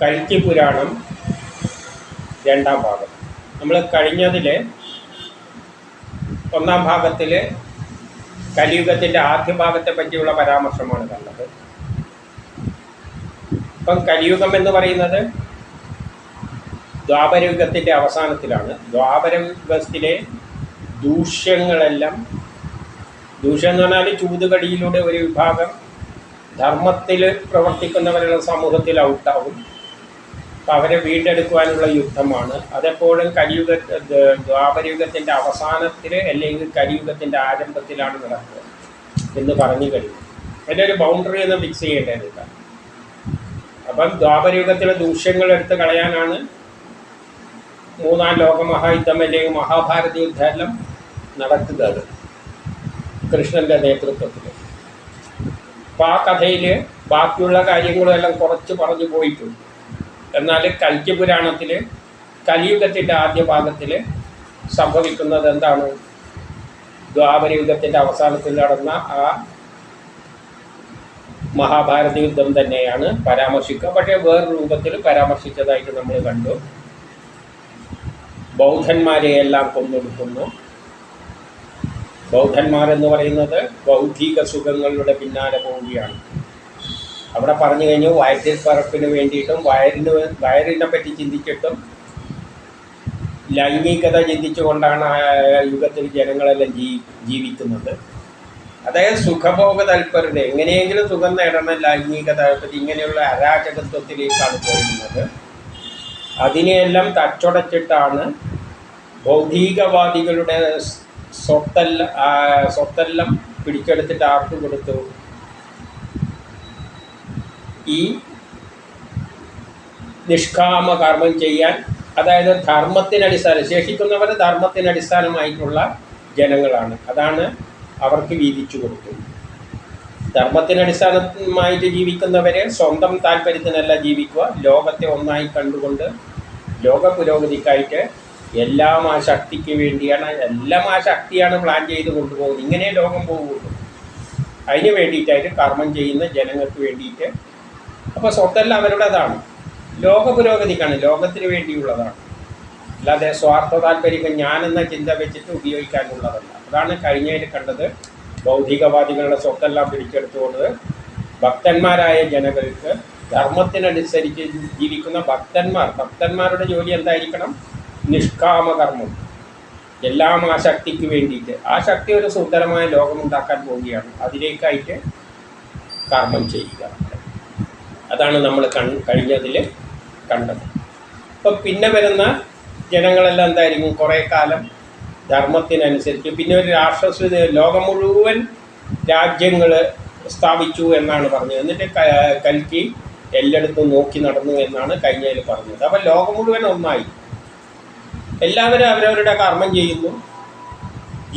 കൽക്കി പുരാണം രണ്ടാം ഭാഗം. നമ്മൾ കഴിഞ്ഞതിൽ ഒന്നാം ഭാഗത്തിൽ കലിയുഗത്തിൻ്റെ ആദ്യ ഭാഗത്തെ പറ്റിയുള്ള പരാമർശമാണ് കണ്ടത്. ഇപ്പം കലിയുഗം എന്ന് പറയുന്നത് ദ്വാപരയുഗത്തിൻ്റെ അവസാനത്തിലാണ്. ദ്വാപരയുഗത്തിലെ ദൂഷ്യങ്ങളെല്ലാം, ദൂഷ്യം എന്ന് പറഞ്ഞാൽ ചൂതുകളിയിലൂടെ ഒരു വിഭാഗം ധർമ്മത്തിൽ പ്രവർത്തിക്കുന്നവരുടെ സമൂഹത്തിൽ ഔട്ടാവും. അപ്പം അവരെ വീണ്ടെടുക്കുവാനുള്ള യുദ്ധമാണ്. അതെപ്പോഴും ദ്വാപരയുഗത്തിൻ്റെ അവസാനത്തിൽ അല്ലെങ്കിൽ കലിയുഗത്തിൻ്റെ ആരംഭത്തിലാണ് നടക്കുക എന്ന് പറഞ്ഞു കഴിഞ്ഞു. അതിൻ്റെ ഒരു ബൗണ്ടറി ഒന്ന് ഫിക്സ് ചെയ്യേണ്ടതില്ല. അപ്പം ദ്വാപരയുഗത്തിലെ ദൂഷ്യങ്ങൾ എടുത്ത് കളയാനാണ് മൂന്നാം ലോകമഹായുദ്ധം അല്ലെങ്കിൽ മഹാഭാരത യുദ്ധമെല്ലാം നടക്കുന്നത് കൃഷ്ണൻ്റെ നേതൃത്വത്തിൽ. അപ്പം ആ കഥയിൽ ബാക്കിയുള്ള കാര്യങ്ങളെല്ലാം കുറച്ച് പറഞ്ഞു പോയിട്ടുണ്ട്. എന്നാൽ കൽക്കി പുരാണത്തിൽ കലിയുഗത്തിൻ്റെ ആദ്യ ഭാഗത്തിൽ സംഭവിക്കുന്നത് എന്താണ്? ദ്വാപരയുഗത്തിൻ്റെ അവസാനത്തിൽ നടന്ന ആ മഹാഭാരത യുദ്ധം തന്നെയാണ് പരാമർശിക്കുക. പക്ഷേ വേറൊരു രൂപത്തിൽ പരാമർശിച്ചതായിട്ട് നമ്മൾ കണ്ടു. ബൗദ്ധന്മാരെയെല്ലാം കൊന്നൊടുക്കുന്നു. ബൗദ്ധന്മാരെന്ന് പറയുന്നത് ബൗദ്ധിക സുഖങ്ങളുടെ പിന്നാലെ പോവുകയാണ്. അവിടെ പറഞ്ഞു കഴിഞ്ഞു വയറ്റിൽ പറപ്പിന് വേണ്ടിയിട്ടും വയറിനെ പറ്റി ചിന്തിച്ചിട്ടും ലൈംഗികത ചിന്തിച്ചുകൊണ്ടാണ് ആ യുഗത്തിൽ ജനങ്ങളെല്ലാം ജീവിക്കുന്നത്. അതായത് സുഖഭോഗ താല്പര്യത, എങ്ങനെയെങ്കിലും സുഖം നേടണം, ലൈംഗിക താല്പര്യം, ഇങ്ങനെയുള്ള അരാജകത്വത്തിലേക്കാണ് പോയിരുന്നത്. അതിനെയെല്ലാം തച്ചുടച്ചിട്ടാണ് ഭൗതികവാദികളുടെ സ്വത്തെല്ലാം പിടിച്ചെടുത്തിട്ട് ആർക്ക് കൊടുത്തു? ഈ നിഷ്കാമ കർമ്മം ചെയ്യാൻ, അതായത് ധർമ്മത്തിനടിസ്ഥാനം, ശേഷിക്കുന്നവർ ധർമ്മത്തിനടിസ്ഥാനമായിട്ടുള്ള ജനങ്ങളാണ്. അതാണ് അവർക്ക് വീതിച്ചു കൊടുക്കുന്നത്. ധർമ്മത്തിനടിസ്ഥാനമായിട്ട് ജീവിക്കുന്നവരെ സ്വന്തം താല്പര്യത്തിനല്ല ജീവിക്കുക, ലോകത്തെ ഒന്നായി കണ്ടുകൊണ്ട് ലോക പുരോഗതിക്കായിട്ട് എല്ലാം ആ ശക്തിക്ക് വേണ്ടിയാണ്, എല്ലാം ആ ശക്തിയാണ് പ്ലാൻ ചെയ്ത് കൊണ്ടുപോകുന്നത്. ഇങ്ങനെ ലോകം പോകുള്ളൂ. അതിന് വേണ്ടിയിട്ടായിട്ട് കർമ്മം ചെയ്യുന്ന ജനങ്ങൾക്ക് വേണ്ടിയിട്ട്. അപ്പോൾ സ്വത്തെല്ലാം അവരുടേതാണ്, ലോക പുരോഗതിക്കാണ്, ലോകത്തിന് വേണ്ടിയുള്ളതാണ്. അല്ലാതെ സ്വാർത്ഥ താല്പര്യം ഞാനെന്ന ചിന്ത വെച്ചിട്ട് ഉപയോഗിക്കാനുള്ളതല്ല. അതാണ് കഴിഞ്ഞതിൽ കണ്ടത്. ഭൗതികവാദികളുടെ സ്വത്തെല്ലാം പിടിച്ചെടുത്തുകൊണ്ട് ഭക്തന്മാരായ ജനങ്ങൾക്ക്, ധർമ്മത്തിനനുസരിച്ച് ജീവിക്കുന്ന ഭക്തന്മാരുടെ ജോലി എന്തായിരിക്കണം? നിഷ്കാമകർമ്മം, എല്ലാം ആ ശക്തിക്ക് വേണ്ടിയിട്ട്. ആ ശക്തി ഒരു സുന്ദരമായ ലോകമുണ്ടാക്കാൻ പോവുകയാണ്. അതിലേക്കായിട്ട് കർമ്മം ചെയ്യുക. അതാണ് നമ്മൾ കഴിഞ്ഞതിൽ കണ്ടത്. അപ്പം പിന്നെ വരുന്ന ജനങ്ങളെല്ലാം എന്തായിരിക്കും? കുറേ കാലം ധർമ്മത്തിനനുസരിച്ച്, പിന്നെ ഒരു രാഷ്ട്രസ്ഥിതി, ലോകം മുഴുവൻ രാജ്യങ്ങൾ സ്ഥാപിച്ചു എന്നാണ് പറഞ്ഞത്. എന്നിട്ട് കൽക്കി എല്ലായിടത്തും നോക്കി നടന്നു എന്നാണ് കഴിഞ്ഞതിൽ പറഞ്ഞത്. അപ്പം ലോകം മുഴുവൻ ഒന്നായി, എല്ലാവരും അവരവരുടെ കർമ്മം ചെയ്യുന്നു,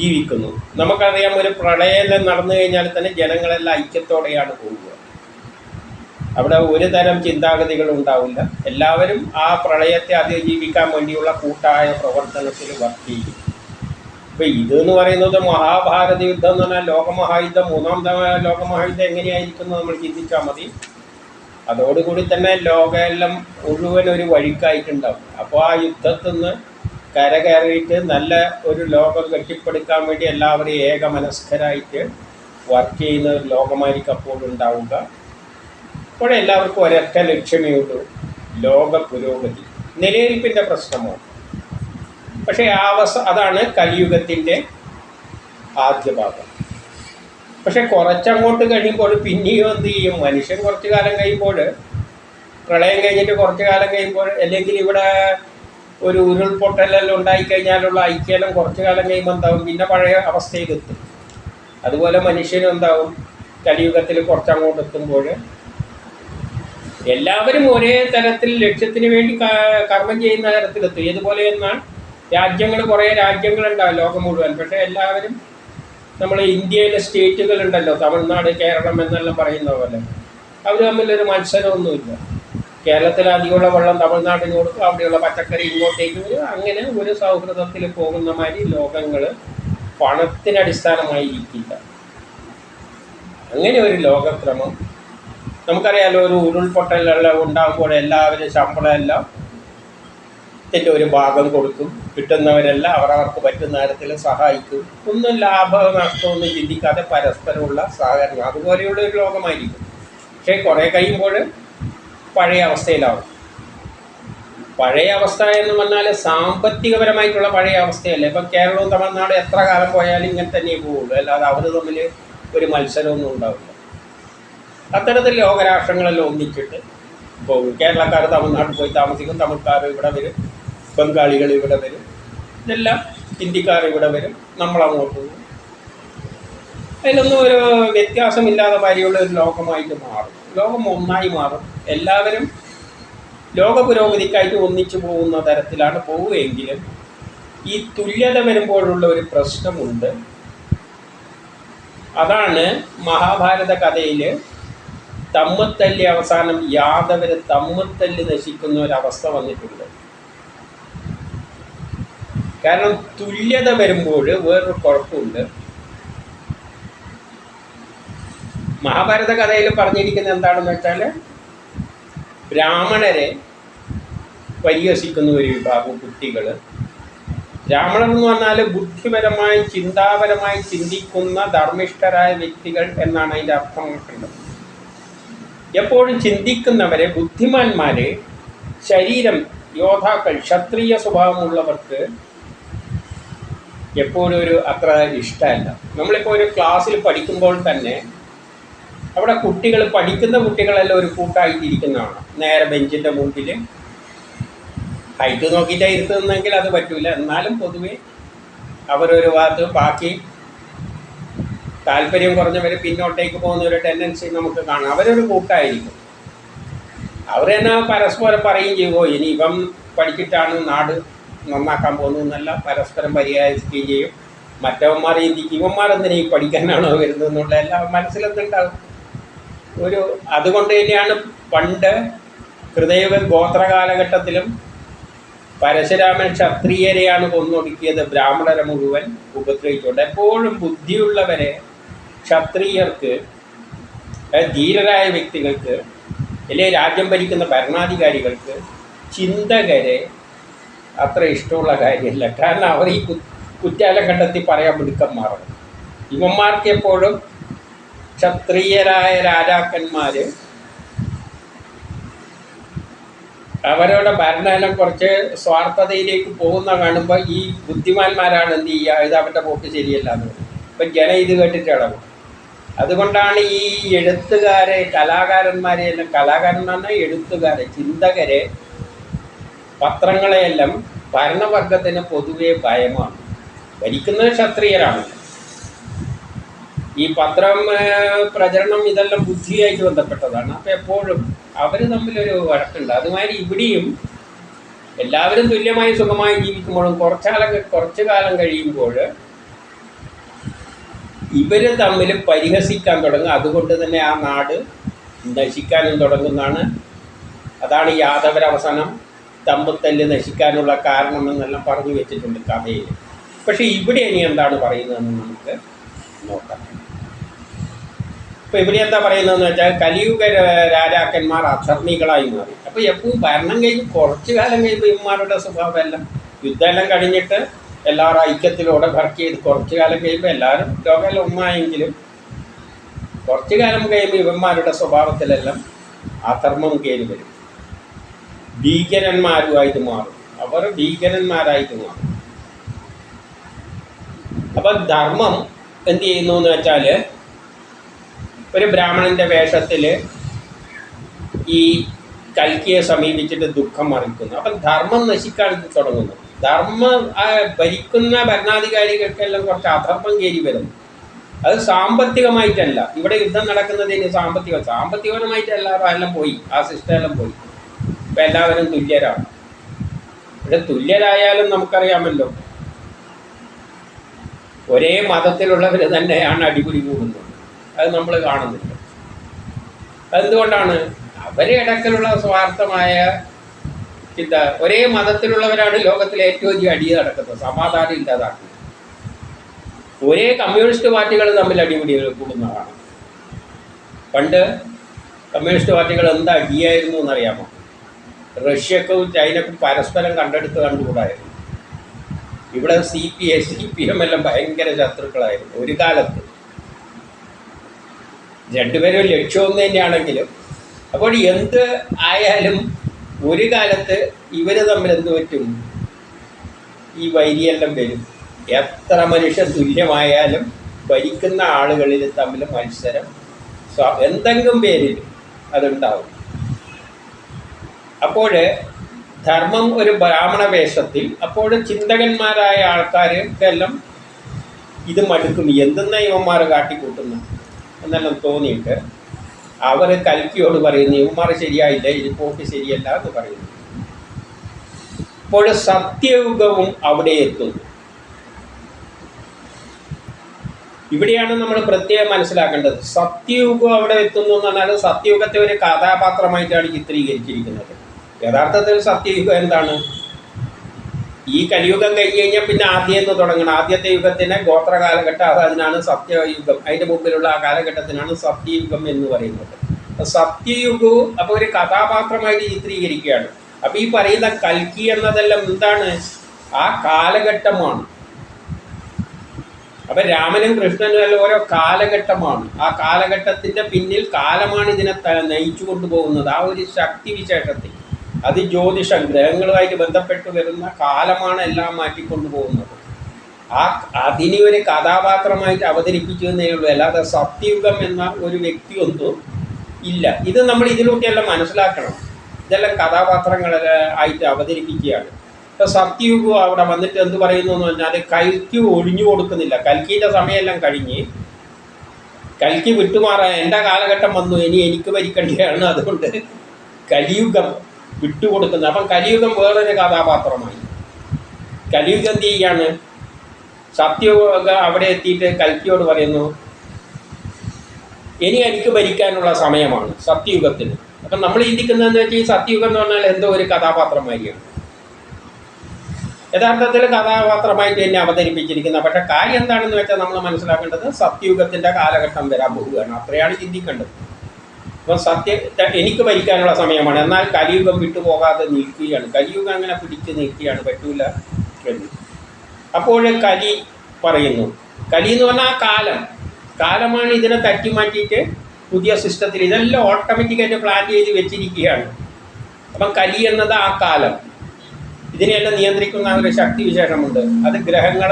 ജീവിക്കുന്നു. നമുക്കറിയാം, ഒരു പ്രളയം നടന്നു കഴിഞ്ഞാൽ തന്നെ ജനങ്ങളെല്ലാം ഐക്യത്തോടെയാണ് പോവുക. അവിടെ ഒരു തരം ചിന്താഗതികൾ ഉണ്ടാവില്ല. എല്ലാവരും ആ പ്രളയത്തെ അതിജീവിക്കാൻ വേണ്ടിയുള്ള കൂട്ടായ പ്രവർത്തനത്തിൽ വർക്ക് ചെയ്യും. ഇപ്പം ഇതെന്ന് പറയുന്നത് മഹാഭാരത യുദ്ധം എന്ന് പറഞ്ഞാൽ ലോകമഹായുദ്ധം, മൂന്നാം ലോകമഹായുദ്ധം എങ്ങനെയായിരിക്കുന്നു നമ്മൾ ചിന്തിച്ചാൽ മതി. അതോടുകൂടി തന്നെ ലോകമെല്ലാം മുഴുവൻ ഒരു വഴിക്കായിട്ടുണ്ടാവും. അപ്പോൾ ആ യുദ്ധത്തിൽ നിന്ന് കരകയറിയിട്ട് നല്ല ഒരു ലോകം കെട്ടിപ്പടുക്കാൻ വേണ്ടി എല്ലാവരും ഏകമനസ്കരായിട്ട് വർക്ക് ചെയ്യുന്ന ഒരു ലോകമായിരിക്കും അപ്പോൾ ഉണ്ടാവുക. അപ്പോൾ എല്ലാവർക്കും ഒരൊറ്റ ലക്ഷ്യമേ ഉള്ളൂ, ലോക പുരോഗതി, നിലനിൽപ്പിൻ്റെ പ്രശ്നമാണ്. പക്ഷേ അതാണ് കലിയുഗത്തിൻ്റെ ആദ്യ ഭാഗം. പക്ഷെ കുറച്ചങ്ങോട്ട് കഴിയുമ്പോൾ പിന്നെയും എന്ത് ചെയ്യും? മനുഷ്യൻ കുറച്ച് കാലം കഴിയുമ്പോൾ, പ്രളയം കഴിഞ്ഞിട്ട് കുറച്ച് കാലം കഴിയുമ്പോൾ, അല്ലെങ്കിൽ ഇവിടെ ഒരു ഉരുൾപൊട്ടലെല്ലാം ഉണ്ടായിക്കഴിഞ്ഞാലുള്ള ഐക്യമെല്ലാം കുറച്ച് കാലം കഴിയുമ്പോൾ എന്താവും? പിന്നെ പഴയ അവസ്ഥയിലെത്തും. അതുപോലെ മനുഷ്യനും എന്താവും? കലിയുഗത്തിൽ കുറച്ചങ്ങോട്ട് എത്തുമ്പോൾ എല്ലാവരും ഒരേ തരത്തിൽ ലക്ഷ്യത്തിന് വേണ്ടി കർമ്മം ചെയ്യുന്ന തരത്തിലെത്തും. ഏതുപോലെ എന്നാൽ കുറേ രാജ്യങ്ങളുണ്ടാവും ലോകം മുഴുവൻ. പക്ഷേ എല്ലാവരും, നമ്മൾ ഇന്ത്യയിലെ സ്റ്റേറ്റുകളുണ്ടല്ലോ, തമിഴ്നാട്, കേരളം എന്നെല്ലാം പറയുന്ന പോലെ, അവർ തമ്മിലൊരു മത്സരമൊന്നുമില്ല. കേരളത്തിൽ അധികമുള്ള വെള്ളം തമിഴ്നാട്ടിന് കൊടുക്കും, അവിടെയുള്ള പച്ചക്കറി ഇങ്ങോട്ടേക്ക് വരും. അങ്ങനെ ഒരു സൗഹൃദത്തിൽ പോകുന്ന മാതിരി ലോകങ്ങൾ പണത്തിനടിസ്ഥാനമായി ഇരിക്കില്ല. അങ്ങനെ ഒരു ലോകക്രമം നമുക്കറിയാലോ, ഒരു ഉരുൾപൊട്ടലെല്ലാം ഉണ്ടാകുമ്പോൾ എല്ലാവരും ശമ്പളം എല്ലാം ത്തിൻ്റെ ഒരു ഭാഗം കൊടുക്കും. കിട്ടുന്നവരെല്ലാം അവരവർക്ക് പറ്റുന്ന തരത്തിൽ സഹായിക്കും. ഒന്നും ലാഭ നഷ്ടമൊന്നും ചിന്തിക്കാതെ പരസ്പരമുള്ള സഹകരണം, അതുപോലെയുള്ള ഒരു ലോകമായിരിക്കും. പക്ഷേ കുറേ കഴിയുമ്പോൾ പഴയ അവസ്ഥയിലാവും. പഴയ അവസ്ഥ എന്ന് പറഞ്ഞാൽ സാമ്പത്തികപരമായിട്ടുള്ള പഴയ അവസ്ഥയല്ലേ. ഇപ്പം കേരളവും തമിഴ്നാട് എത്ര കാലം പോയാലും ഇങ്ങനെ തന്നെ പോവുള്ളൂ, അല്ലാതെ അവർ തമ്മിൽ ഒരു മത്സരമൊന്നും ഉണ്ടാവില്ല. അത്തരത്തിൽ ലോകരാഷ്ട്രങ്ങളെല്ലാം ഒന്നിച്ചിട്ട് പോകും. കേരളക്കാർ തമിഴ്നാട്ടിൽ പോയി താമസിക്കും, തമിഴ്ക്കാർ ഇവിടെ വരും, ബംഗാളികൾ ഇവിടെ വരും, ഇതെല്ലാം ഹിന്ദിക്കാർ ഇവിടെ വരും, നമ്മളങ്ങോട്ട് പോകും. അതിലൊന്നും ഒരു വ്യത്യാസമില്ലാതെ വരെയുള്ള ഒരു ലോകമായിട്ട് മാറും. ലോകം ഒന്നായി മാറും. എല്ലാവരും ലോക പുരോഗതിക്കായിട്ട് ഒന്നിച്ചു പോകുന്ന തരത്തിലാണ് പോവുകയെങ്കിലും ഈ തുല്യത വരുമ്പോഴുള്ള ഒരു പ്രശ്നമുണ്ട്. അതാണ് മഹാഭാരത കഥയിൽ തമ്മിത്തല്ലി അവസാനം യാദവർ തമ്മിത്തല്ലി നശിക്കുന്ന ഒരവസ്ഥ വന്നിട്ടുണ്ട്. കാരണം തുല്യത വരുമ്പോൾ വേറൊരു കുഴപ്പമുണ്ട്. മഹാഭാരത കഥയിൽ പറഞ്ഞിരിക്കുന്നത് എന്താണെന്ന് വെച്ചാൽ, ബ്രാഹ്മണരെ പരിഹസിക്കുന്ന ഒരു വിഭാഗം കുട്ടികൾ. ബ്രാഹ്മണർ എന്ന് പറഞ്ഞാൽ ബുദ്ധിപരമായി ചിന്താപരമായി ചിന്തിക്കുന്ന ധർമ്മിഷ്ഠരായ വ്യക്തികൾ എന്നാണ് അതിൻ്റെ അർത്ഥം നോക്കേണ്ടത്. എപ്പോഴും ചിന്തിക്കുന്നവരെ, ബുദ്ധിമാന്മാരെ, ശരീരം, യോദ്ധാക്കൾ, ക്ഷത്രിയ സ്വഭാവമുള്ളവർക്ക് എപ്പോഴും ഒരു അത്ര ഇഷ്ടമല്ല. നമ്മളിപ്പോൾ ഒരു ക്ലാസ്സിൽ പഠിക്കുമ്പോൾ തന്നെ അവിടെ കുട്ടികൾ, പഠിക്കുന്ന കുട്ടികളെല്ലാം ഒരു കൂട്ടായിട്ടിരിക്കുന്നതാണ്. നേരെ ബെഞ്ചിൻ്റെ മുമ്പിൽ ഹൈറ്റ് നോക്കിയിട്ടാണ് ഇരുത്തുന്നെങ്കിൽ അത് പറ്റില്ല. എന്നാലും പൊതുവെ അവരൊരു ഭാഗത്ത്, ബാക്കി താല്പര്യം കുറഞ്ഞവർ പിന്നോട്ടേക്ക് പോകുന്ന ഒരു ടെൻഡൻസി നമുക്ക് കാണാം. അവരൊരു കൂട്ടായിരിക്കും. അവർ തന്നെ പരസ്പരം പറയുകയും ചെയ്യുമോ, ഇനി ഇവൻ പഠിച്ചിട്ടാണ് നാട് നന്നാക്കാൻ പോകുന്നതെന്നല്ല പരസ്പരം പരിഹരിക്കുകയും ചെയ്യും. മറ്റവന്മാർ ചിന്തിക്കും, ഇവന്മാരെന്തിനാ ഈ പഠിക്കാനാണോ വരുന്നതെന്നുള്ള എല്ലാം മനസ്സിലെന്തുണ്ടാകും. അതുകൊണ്ട് തന്നെയാണ് പണ്ട് കൃതയുഗ ഗോത്ര കാലഘട്ടത്തിലും പരശുരാമൻ ക്ഷത്രിയരെയാണ് കൊന്നൊടുക്കിയത്, ബ്രാഹ്മണരെ മുഴുവൻ ഉപദ്രവിച്ചുകൊണ്ട്. എപ്പോഴും ബുദ്ധിയുള്ളവരെ, ക്ഷത്രിയർക്ക്, ധീരരായ വ്യക്തികൾക്ക്, അല്ലെങ്കിൽ രാജ്യം ഭരിക്കുന്ന ഭരണാധികാരികൾക്ക്, ചിന്തകരെ അത്ര ഇഷ്ടമുള്ള കാര്യമല്ല. കാരണം അവർ ഈ കുറ്റാലം കണ്ടെത്തി പറയാൻ മിടുക്കന്മാരാണ്. ഇവന്മാർക്ക് എപ്പോഴും ക്ഷത്രിയരായ രാജാക്കന്മാർ അവരുടെ ഭരണം കുറച്ച് സ്വാർത്ഥതയിലേക്ക് പോകുന്ന കാണുമ്പോൾ ഈ ബുദ്ധിമാന്മാരാണ് എന്ത് ചെയ്യുക, ഇത് അവരുടെ പോക്ക് ശരിയല്ല എന്ന് പറയും. ഇപ്പം ജനം ഇത് കേട്ടിട്ട് ഇളകും. അതുകൊണ്ടാണ് ഈ എഴുത്തുകാരെ, കലാകാരന്മാരെ എല്ലാം, കലാകാരന്മാരെ, എഴുത്തുകാരെ, ചിന്തകരെ, പത്രങ്ങളെയെല്ലാം ഭരണവർഗത്തിന് പൊതുവെ ഭയമാണ്. ഭരിക്കുന്നത് ക്ഷത്രിയരാണ്. ഈ പത്രം പ്രചരണം ഇതെല്ലാം ബുദ്ധിയായിട്ട് ബന്ധപ്പെട്ടതാണ്. അപ്പം എപ്പോഴും അവർ തമ്മിലൊരു വഴക്കുണ്ട്. അതുമാതിരി ഇവിടെയും എല്ലാവരും തുല്യമായി സുഖമായി ജീവിക്കുമ്പോഴും കുറച്ചു കാലം കഴിയുമ്പോൾ ഇവർ തമ്മിൽ പരിഹസിക്കാൻ തുടങ്ങും. അതുകൊണ്ട് തന്നെ ആ നാട് നശിക്കാനും തുടങ്ങുന്നതാണ്. അതാണ് യാദവരവസാനം തമ്മിത്തല്ല് നശിക്കാനുള്ള കാരണമെന്നെല്ലാം പറഞ്ഞു വെച്ചിട്ടുണ്ട് കഥയിൽ. പക്ഷേ ഇവിടെ ഇനി എന്താണ് പറയുന്നതെന്ന് നമുക്ക് നോക്കാം. ഇപ്പോൾ ഇവിടെ എന്താ പറയുന്നതെന്ന് വെച്ചാൽ, കലിയുഗ രാജാക്കന്മാർ അധർമ്മികളായി മാറി. അപ്പോൾ എപ്പോഴും ഭരണം കഴിഞ്ഞ് കുറച്ചു കാലം കഴിയുമ്പോൾ ഇവന്മാരുടെ സ്വഭാവം എല്ലാം, യുദ്ധമെല്ലാം കഴിഞ്ഞിട്ട് എല്ലാവരും ഐക്യത്തിലൂടെ വർക്ക് ചെയ്ത് കുറച്ചു കാലം കഴിയുമ്പോൾ എല്ലാവരും ലോകമെല്ലാം ഒന്നായെങ്കിലും കുറച്ചു കാലം കഴിയുമ്പോൾ ഇവന്മാരുടെ സ്വഭാവത്തിലെല്ലാം അധർമ്മം കയറി വരും. ഭീകരന്മാരുമായിട്ട് മാറും. അവർ ഭീകരന്മാരായിട്ട് മാറും. അപ്പം ധർമ്മം എന്ത് ചെയ്യുന്നു എന്ന് വെച്ചാൽ, ഒരു ബ്രാഹ്മണൻ്റെ വേഷത്തിൽ ഈ കൽക്കിയെ സമീപിച്ചിട്ട് ദുഃഖം അറിയിക്കുന്നു. അപ്പം ധർമ്മം നശിക്കാൻ തുടങ്ങുന്നു. ഭരിക്കുന്ന ഭരണാധികാരികൾക്കെല്ലാം കുറച്ച് അധർമ്മം കയറി വരുന്നു. അത് സാമ്പത്തികമായിട്ടല്ല. ഇവിടെ യുദ്ധം നടക്കുന്നതിന് സാമ്പത്തികപരമായിട്ട് എല്ലാവരും എല്ലാം പോയി, ആ സിസ്റ്റം എല്ലാം പോയി. ഇപ്പം എല്ലാവരും തുല്യരാണ്. ഇവിടെ തുല്യരായാലും നമുക്കറിയാമല്ലോ, ഒരേ മതത്തിലുള്ളവർ തന്നെയാണ് അടിപിടി കൂടുന്നത്. അത് നമ്മൾ കാണുന്നില്ല. അതെന്തുകൊണ്ടാണ്? അവരെ ഇടയ്ക്കിലുള്ള സ്വാർത്ഥമായ ചിന്ത. ഒരേ മതത്തിലുള്ളവരാണ് ലോകത്തിലെ ഏറ്റവും വലിയ അടി നടക്കുന്നത്, സമാധാനം ഇല്ലാതാക്കുന്നത്. ഒരേ കമ്മ്യൂണിസ്റ്റ് പാർട്ടികൾ തമ്മിൽ അടിപിടി കൂടുന്നതാണ്. പണ്ട് കമ്മ്യൂണിസ്റ്റ് പാർട്ടികൾ എന്താ അടിയായിരുന്നു എന്നറിയാമോ? റഷ്യക്കും ചൈനക്കും പരസ്പരം കണ്ടുകൂടായിരുന്നു. ഇവിടെ CPM എല്ലാം ഭയങ്കര ശത്രുക്കളായിരുന്നു ഒരു കാലത്ത്. രണ്ടുപേരും ലക്ഷ്യം ഒന്ന് തന്നെയാണെങ്കിലും. അപ്പോൾ എന്ത് ആയാലും ഒരു കാലത്ത് ഇവർ തമ്മിൽ എന്ത് പറ്റും? ഈ വൈരിയെല്ലാം വരും. എത്ര മനുഷ്യൻ തുല്യമായാലും ഭരിക്കുന്ന ആളുകളിൽ തമ്മിൽ മത്സരം എന്തെങ്കിലും പേരിൽ അതുണ്ടാവും. അപ്പോൾ ധർമ്മം ഒരു ബ്രാഹ്മണ വേഷത്തിൽ, അപ്പോൾ ചിന്തകന്മാരായ ആൾക്കാർക്കെല്ലാം ഇത് മടുക്കും. എന്തെന്നാ ഇവന്മാർ കാട്ടിക്കൂട്ടുന്നു എന്നെല്ലാം തോന്നിയിട്ട് അവർ കൽക്കിയോട് പറയുന്നു, ഇവന്മാർ ശരിയായില്ല, ഇത് പോക്ക് ശരിയല്ല എന്ന് പറയുന്നു. അപ്പോൾ സത്യയുഗവും അവിടെ എത്തുന്നു. ഇവിടെയാണ് നമ്മൾ പ്രത്യേകം മനസ്സിലാക്കേണ്ടത്. സത്യയുഗം അവിടെ എത്തുന്നു എന്ന് പറഞ്ഞാൽ സത്യയുഗത്തെ ഒരു കഥാപാത്രമായിട്ടാണ് ചിത്രീകരിച്ചിരിക്കുന്നത്. യഥാർത്ഥത്തിൽ സത്യയുഗം എന്താണ്? ഈ കലിയുഗം കഴിഞ്ഞ് കഴിഞ്ഞാൽ പിന്നെ ആദ്യം എന്ന് തുടങ്ങണം. ആദ്യത്തെ യുഗത്തിന് ഗോത്ര കാലഘട്ടം, അതിനാണ് സത്യയുഗം. അതിൻ്റെ മുമ്പിലുള്ള ആ കാലഘട്ടത്തിനാണ് സത്യയുഗം എന്ന് പറയുന്നത്. സത്യയുഗവും അപ്പോൾ ഒരു കഥാപാത്രമായിട്ട് ചിത്രീകരിക്കുകയാണ്. അപ്പോൾ ഈ പറയുന്ന കൽക്കി എന്നതെല്ലാം എന്താണ്? ആ കാലഘട്ടമാണ്. അപ്പം രാമനും കൃഷ്ണനും എല്ലാം ഓരോ കാലഘട്ടമാണ്. ആ കാലഘട്ടത്തിൻ്റെ പിന്നിൽ കാലമാണ് ഇതിനെ നയിച്ചു കൊണ്ടുപോകുന്നത്. ആ ഒരു ശക്തി വിശേഷത്തിൽ അത് ജ്യോതിഷം ഗ്രഹങ്ങളുമായിട്ട് ബന്ധപ്പെട്ട് വരുന്ന കാലമാണ് എല്ലാം മാറ്റിക്കൊണ്ടു പോകുന്നത്. അതിനെ ഒരു കഥാപാത്രമായിട്ട് അവതരിപ്പിച്ചു എന്നേ ഉള്ളൂ. അല്ലാതെ സത്യയുഗം എന്ന ഒരു വ്യക്തിയൊന്നും ഇല്ല. ഇത് നമ്മൾ ഇതിലൂടെയെല്ലാം മനസ്സിലാക്കണം. ഇതെല്ലാം കഥാപാത്രങ്ങൾ ആയിട്ട് അവതരിപ്പിക്കുകയാണ്. ഇപ്പോൾ സത്യയുഗം അവിടെ വന്നിട്ട് എന്ത് പറയുന്നു എന്ന് പറഞ്ഞാൽ കൽക്കി ഒഴിഞ്ഞു കൊടുക്കുന്നില്ല. കൽക്കിൻ്റെ സമയമെല്ലാം കഴിഞ്ഞ് കൽക്കി വിട്ടുമാറാൻ എൻ്റെ കാലഘട്ടം വന്നു, ഇനി എനിക്ക് ഭരിക്കേണ്ടതാണ്, അതുകൊണ്ട് കലിയുഗം വിട്ടുകൊടുക്കുന്നത്. അപ്പം കലിയുഗം വേറൊരു കഥാപാത്രമായി. കലിയുഗം എന്ത് ചെയ്യാണ്? സത്യയുഗം അവിടെ എത്തിയിട്ട് കൽക്കിയോട് പറയുന്നു, ഇനി എനിക്ക് ഭരിക്കാനുള്ള സമയമാണ് സത്യയുഗത്തിന്. അപ്പം നമ്മൾ ചിന്തിക്കുന്നതെന്ന് വെച്ചാൽ ഈ സത്യയുഗം എന്ന് പറഞ്ഞാൽ എന്തോ ഒരു കഥാപാത്രമായിരിക്കും. യഥാർത്ഥത്തിൽ കഥാപാത്രമായിട്ട് തന്നെ അവതരിപ്പിച്ചിരിക്കുന്നത്. പക്ഷേ കാര്യം എന്താണെന്ന് വെച്ചാൽ നമ്മൾ മനസ്സിലാക്കേണ്ടത് സത്യയുഗത്തിൻ്റെ കാലഘട്ടം വരാൻ പോവുകയാണ്. അത്രയാണ് ചിന്തിക്കേണ്ടത്. അപ്പം എനിക്ക് ഭരിക്കാനുള്ള സമയമാണ്, എന്നാൽ കലിയുഗം വിട്ടുപോകാതെ നിൽക്കുകയാണ്. കലിയുഗം അങ്ങനെ പിടിച്ച് നിൽക്കുകയാണ്, പറ്റൂല എന്ന്. അപ്പോൾ കലി പറയുന്നു, കലി എന്ന് പറഞ്ഞാൽ ആ കാലമാണ് ഇതിനെ തട്ടി മാറ്റിയിട്ട് പുതിയ സിസ്റ്റത്തിൽ ഇതെല്ലാം ഓട്ടോമാറ്റിക്കായിട്ട് പ്ലാൻ ചെയ്ത് വെച്ചിരിക്കുകയാണ്. അപ്പം കലി എന്നത് ആ കാലം, ഇതിനെല്ലാം നിയന്ത്രിക്കുന്ന ഒരു ശക്തി വിശേഷമുണ്ട്. അത് ഗ്രഹങ്ങൾ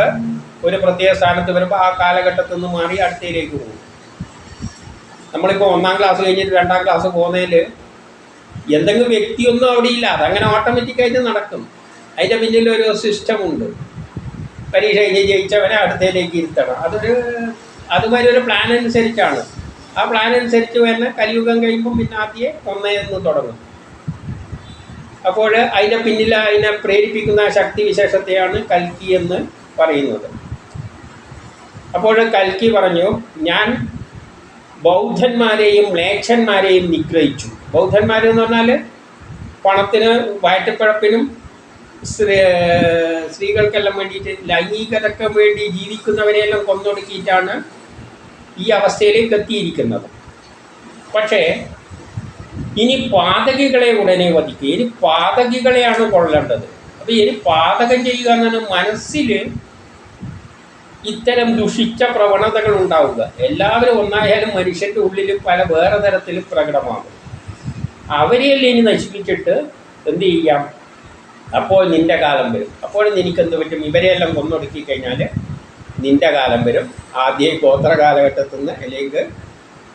ഒരു പ്രത്യേക സ്ഥാനത്ത് വരുമ്പോൾ ആ കാലഘട്ടത്തിൽ നിന്ന് മാറി അടുത്തയിലേക്ക് പോകും. നമ്മളിപ്പോൾ 1ാം ക്ലാസ് കഴിഞ്ഞിട്ട് 2ാം ക്ലാസ് പോകുന്നതിൽ എന്തെങ്കിലും വ്യക്തിയൊന്നും അവിടെ ഇല്ല, അതങ്ങനെ ഓട്ടോമാറ്റിക്കായിട്ട് നടക്കും. അതിൻ്റെ പിന്നിൽ ഒരു സിസ്റ്റമുണ്ട്. പരീക്ഷ കഴിഞ്ഞ് ജയിച്ചവനെ അടുത്തയിലേക്ക് ഇരുത്തണം. അതുമാതിരി ഒരു പ്ലാൻ അനുസരിച്ചാണ്. ആ പ്ലാൻ അനുസരിച്ച് തന്നെ കലിയുഗം കഴിയുമ്പം പിന്നെ ആദ്യം 1 തുടങ്ങും. അപ്പോൾ അതിൻ്റെ പിന്നിൽ അതിനെ പ്രേരിപ്പിക്കുന്ന ശക്തി വിശേഷത്തെയാണ് കൽക്കി എന്ന് പറയുന്നത്. അപ്പോൾ കൽക്കി പറഞ്ഞു, ഞാൻ ബൗദ്ധന്മാരെയും മ്ലേച്ഛന്മാരെയും നിഗ്രഹിച്ചു. ബൗദ്ധന്മാരെന്ന് പറഞ്ഞാൽ പണത്തിന് വയറ്റപ്പിഴപ്പിനും സ്ത്രീകൾക്കെല്ലാം വേണ്ടിയിട്ട് ലൈംഗികതയ്ക്ക് വേണ്ടി ജീവിക്കുന്നവരെയെല്ലാം കൊന്നൊടുക്കിയിട്ടാണ് ഈ അവസ്ഥയിലേക്ക് എത്തിയിരിക്കുന്നത്. പക്ഷേ ഇനി പാതകികളെ ഉടനെ വധിക്കുക. ഇനി പാതകികളെയാണ് കൊള്ളേണ്ടത്. അപ്പോൾ ഇനി പാതകം ചെയ്യുക എന്നാണ് മനസ്സിൽ ഇത്തരം ദുഷിച്ച പ്രവണതകൾ ഉണ്ടാവുക. എല്ലാവരും ഒന്നായാലും മനുഷ്യൻ്റെ ഉള്ളിൽ പല വേറെ തരത്തിലും പ്രകടമാകും. അവരെയല്ലേ ഇനി നശിപ്പിച്ചിട്ട് എന്ത് ചെയ്യാം? അപ്പോൾ നിൻ്റെ കാലം വരും. അപ്പോൾ നിനക്കെന്ത് പറ്റും? ഇവരെയെല്ലാം കൊന്നൊടുക്കി കഴിഞ്ഞാൽ നിൻ്റെ കാലം വരും. ആദ്യം ഗോത്ര കാലഘട്ടത്തിൽ നിന്ന് അല്ലെങ്കിൽ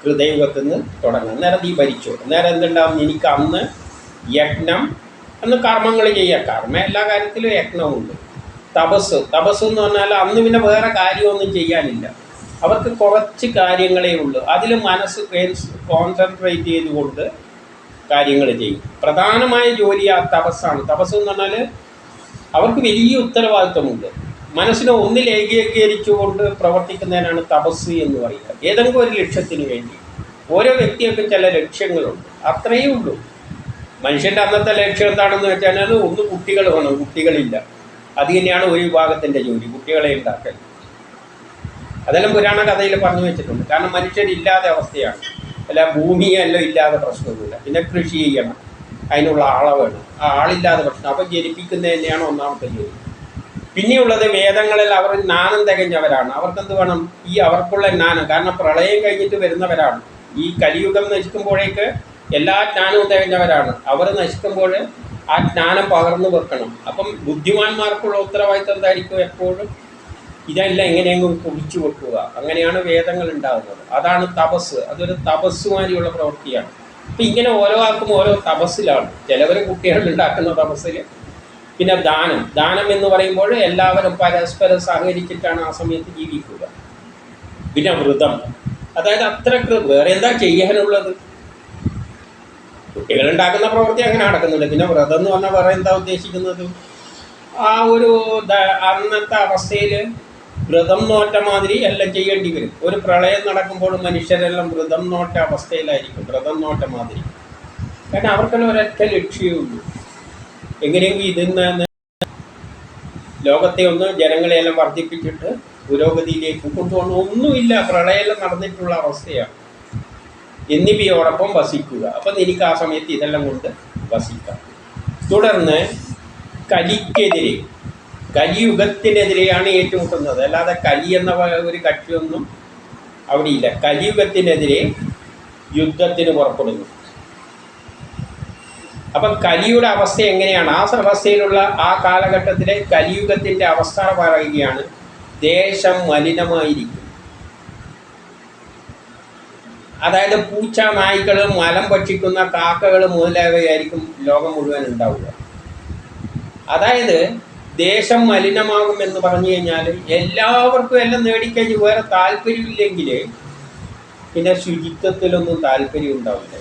ഹൃദയുഗത്തിൽ നിന്ന് തുടങ്ങും. അന്നേരം നീ ഭരിച്ചു. അന്നേരം എന്തുണ്ടാവും? എനിക്ക് അന്ന് യജ്ഞം, അന്ന് കർമ്മങ്ങൾ ചെയ്യുക. കർമ്മം എല്ലാ കാര്യത്തിലും യജ്ഞമുണ്ട്. തപസ് എന്ന് പറഞ്ഞാൽ അന്ന് പിന്നെ വേറെ കാര്യമൊന്നും ചെയ്യാനില്ല. അവർക്ക് കുറച്ച് കാര്യങ്ങളേ ഉള്ളൂ. അതിൽ മനസ്സ് കോൺസെൻട്രേറ്റ് ചെയ്തുകൊണ്ട് കാര്യങ്ങൾ ചെയ്യും. പ്രധാനമായ ജോലി ആ തപസ്സാണ്. തപസ് എന്ന് പറഞ്ഞാൽ അവർക്ക് വലിയ ഉത്തരവാദിത്വമുണ്ട്. മനസ്സിനെ ഒന്നിൽ ഏകീകരിച്ചുകൊണ്ട് പ്രവർത്തിക്കുന്നതിനാണ് തപസ് എന്ന് പറയുക. ഏതെങ്കിലും ഒരു ലക്ഷ്യത്തിന് വേണ്ടി. ഓരോ വ്യക്തികൾക്കും ചില ലക്ഷ്യങ്ങളുണ്ട്, അത്രയേ ഉള്ളൂ. മനുഷ്യൻ്റെ അന്നത്തെ ലക്ഷ്യം എന്താണെന്ന് വെച്ചാൽ ഒന്ന് കുട്ടികൾ വേണം, കുട്ടികളില്ല. അത് തന്നെയാണ് ഒരു വിഭാഗത്തിൻ്റെ ജോലി, കുട്ടികളെ ഉണ്ടാക്കൽ. അതെല്ലാം പുരാണ കഥയിൽ പറഞ്ഞു വെച്ചിട്ടുണ്ട്. കാരണം മനുഷ്യരില്ലാതെ അവസ്ഥയാണ്. അല്ല ഭൂമിയെല്ലാം ഇല്ലാതെ പ്രശ്നമൊന്നുമില്ല. പിന്നെ കൃഷി ചെയ്യണം, അതിനുള്ള ആളെ വേണം, ആ ആളില്ലാതെ പ്രശ്നം. അപ്പം ജനിപ്പിക്കുന്നത് തന്നെയാണ് ഒന്നാമത്തെ ജോലി. പിന്നെയുള്ളത് വേദങ്ങളിൽ അവർ ജ്ഞാനം തികഞ്ഞവരാണ്. അവർക്കെന്ത് വേണം? ഈ അവർക്കുള്ള ജ്ഞാനം. കാരണം പ്രളയം കഴിഞ്ഞിട്ട് വരുന്നവരാണ്. ഈ കലിയുഗം നശിക്കുമ്പോഴേക്ക് എല്ലാ ജ്ഞാനവും തികഞ്ഞവരാണ്. അവർ നശിക്കുമ്പോൾ ആ ജ്ഞാനം പകർന്നു വെക്കണം. അപ്പം ബുദ്ധിമാന്മാർക്കുള്ള ഉത്തരവാദിത്വം എന്തായിരിക്കും? എപ്പോഴും ഇതെല്ലാം എങ്ങനെയെങ്കിലും കുറിച്ചു വെക്കുക. അങ്ങനെയാണ് വേദങ്ങൾ ഉണ്ടാകുന്നത്. അതാണ് തപസ്. അതൊരു തപസ്സുമാരിയുള്ള പ്രവൃത്തിയാണ്. അപ്പം ഇങ്ങനെ ഓരോ ആൾക്കും ഓരോ തപസ്സിലാണ്. ചിലവർ കുട്ടികളുണ്ടാക്കുന്ന തപസ്സിൽ. പിന്നെ ദാനം. ദാനം എന്ന് പറയുമ്പോൾ എല്ലാവരും പരസ്പരം സഹകരിച്ചിട്ടാണ് ആ സമയത്ത് ജീവിക്കുക. പിന്നെ വ്രതം, അതായത് അത്രക്ക് വേറെ എന്താ ചെയ്യാനുള്ളത്? കുട്ടികളുണ്ടാക്കുന്ന പ്രവൃത്തി അങ്ങനെ നടക്കുന്നുണ്ട്. പിന്നെ വ്രതം എന്ന് പറഞ്ഞാൽ വേറെ എന്താ ഉദ്ദേശിക്കുന്നത്? ആ ഒരു അന്നത്തെ അവസ്ഥയിൽ വ്രതം നോറ്റ മാതിരി എല്ലാം ചെയ്യേണ്ടി വരും. ഒരു പ്രളയം നടക്കുമ്പോൾ മനുഷ്യരെല്ലാം വ്രതം നോറ്റ അവസ്ഥയിലായിരിക്കും, വ്രതം നോറ്റ മാതിരി. കാരണം അവർക്കെല്ലാം ഒരൊറ്റ ലക്ഷ്യമുള്ളൂ, എങ്ങനെയെങ്കിലും ഇതിൽ നിന്ന് ലോകത്തെ ഒന്ന് ജനങ്ങളെയെല്ലാം വർദ്ധിപ്പിച്ചിട്ട് പുരോഗതിയിലേക്ക് കൊണ്ടുപോകണം. ഒന്നുമില്ല, പ്രളയം നടന്നിട്ടുള്ള അവസ്ഥയാണ്. എന്നിവയോടൊപ്പം വസിക്കുക. അപ്പം എനിക്ക് ആ സമയത്ത് ഇതെല്ലാം കൊണ്ട് വസിക്കാം. തുടർന്ന് കലിക്കെതിരെ, കലിയുഗത്തിനെതിരെയാണ് ഏറ്റുമുട്ടുന്നത്. അല്ലാതെ കലി എന്ന ഒരു കക്ഷിയൊന്നും അവിടെയില്ല. കലിയുഗത്തിനെതിരെ യുദ്ധത്തിന് പുറപ്പെടുന്നു. അപ്പം കലിയുടെ അവസ്ഥ എങ്ങനെയാണ്? ആ അവസ്ഥയിലുള്ള ആ കാലഘട്ടത്തിലെ കലിയുഗത്തിൻ്റെ അവസ്ഥ പറയുകയാണ്, ദേശം മലിനമായിരിക്കും. അതായത് പൂച്ച, നായ്ക്കൾ, മലം ഭക്ഷിക്കുന്ന കാക്കകൾ മുതലായവയായിരിക്കും ലോകം മുഴുവൻ ഉണ്ടാവുക. അതായത് ദേശം മലിനമാകുമെന്ന് പറഞ്ഞു കഴിഞ്ഞാൽ എല്ലാവർക്കും എല്ലാം നേടിക്കഴിഞ്ഞ് വേറെ താല്പര്യമില്ലെങ്കിൽ പിന്നെ ശുചിത്വത്തിലൊന്നും താല്പര്യം ഉണ്ടാവില്ല.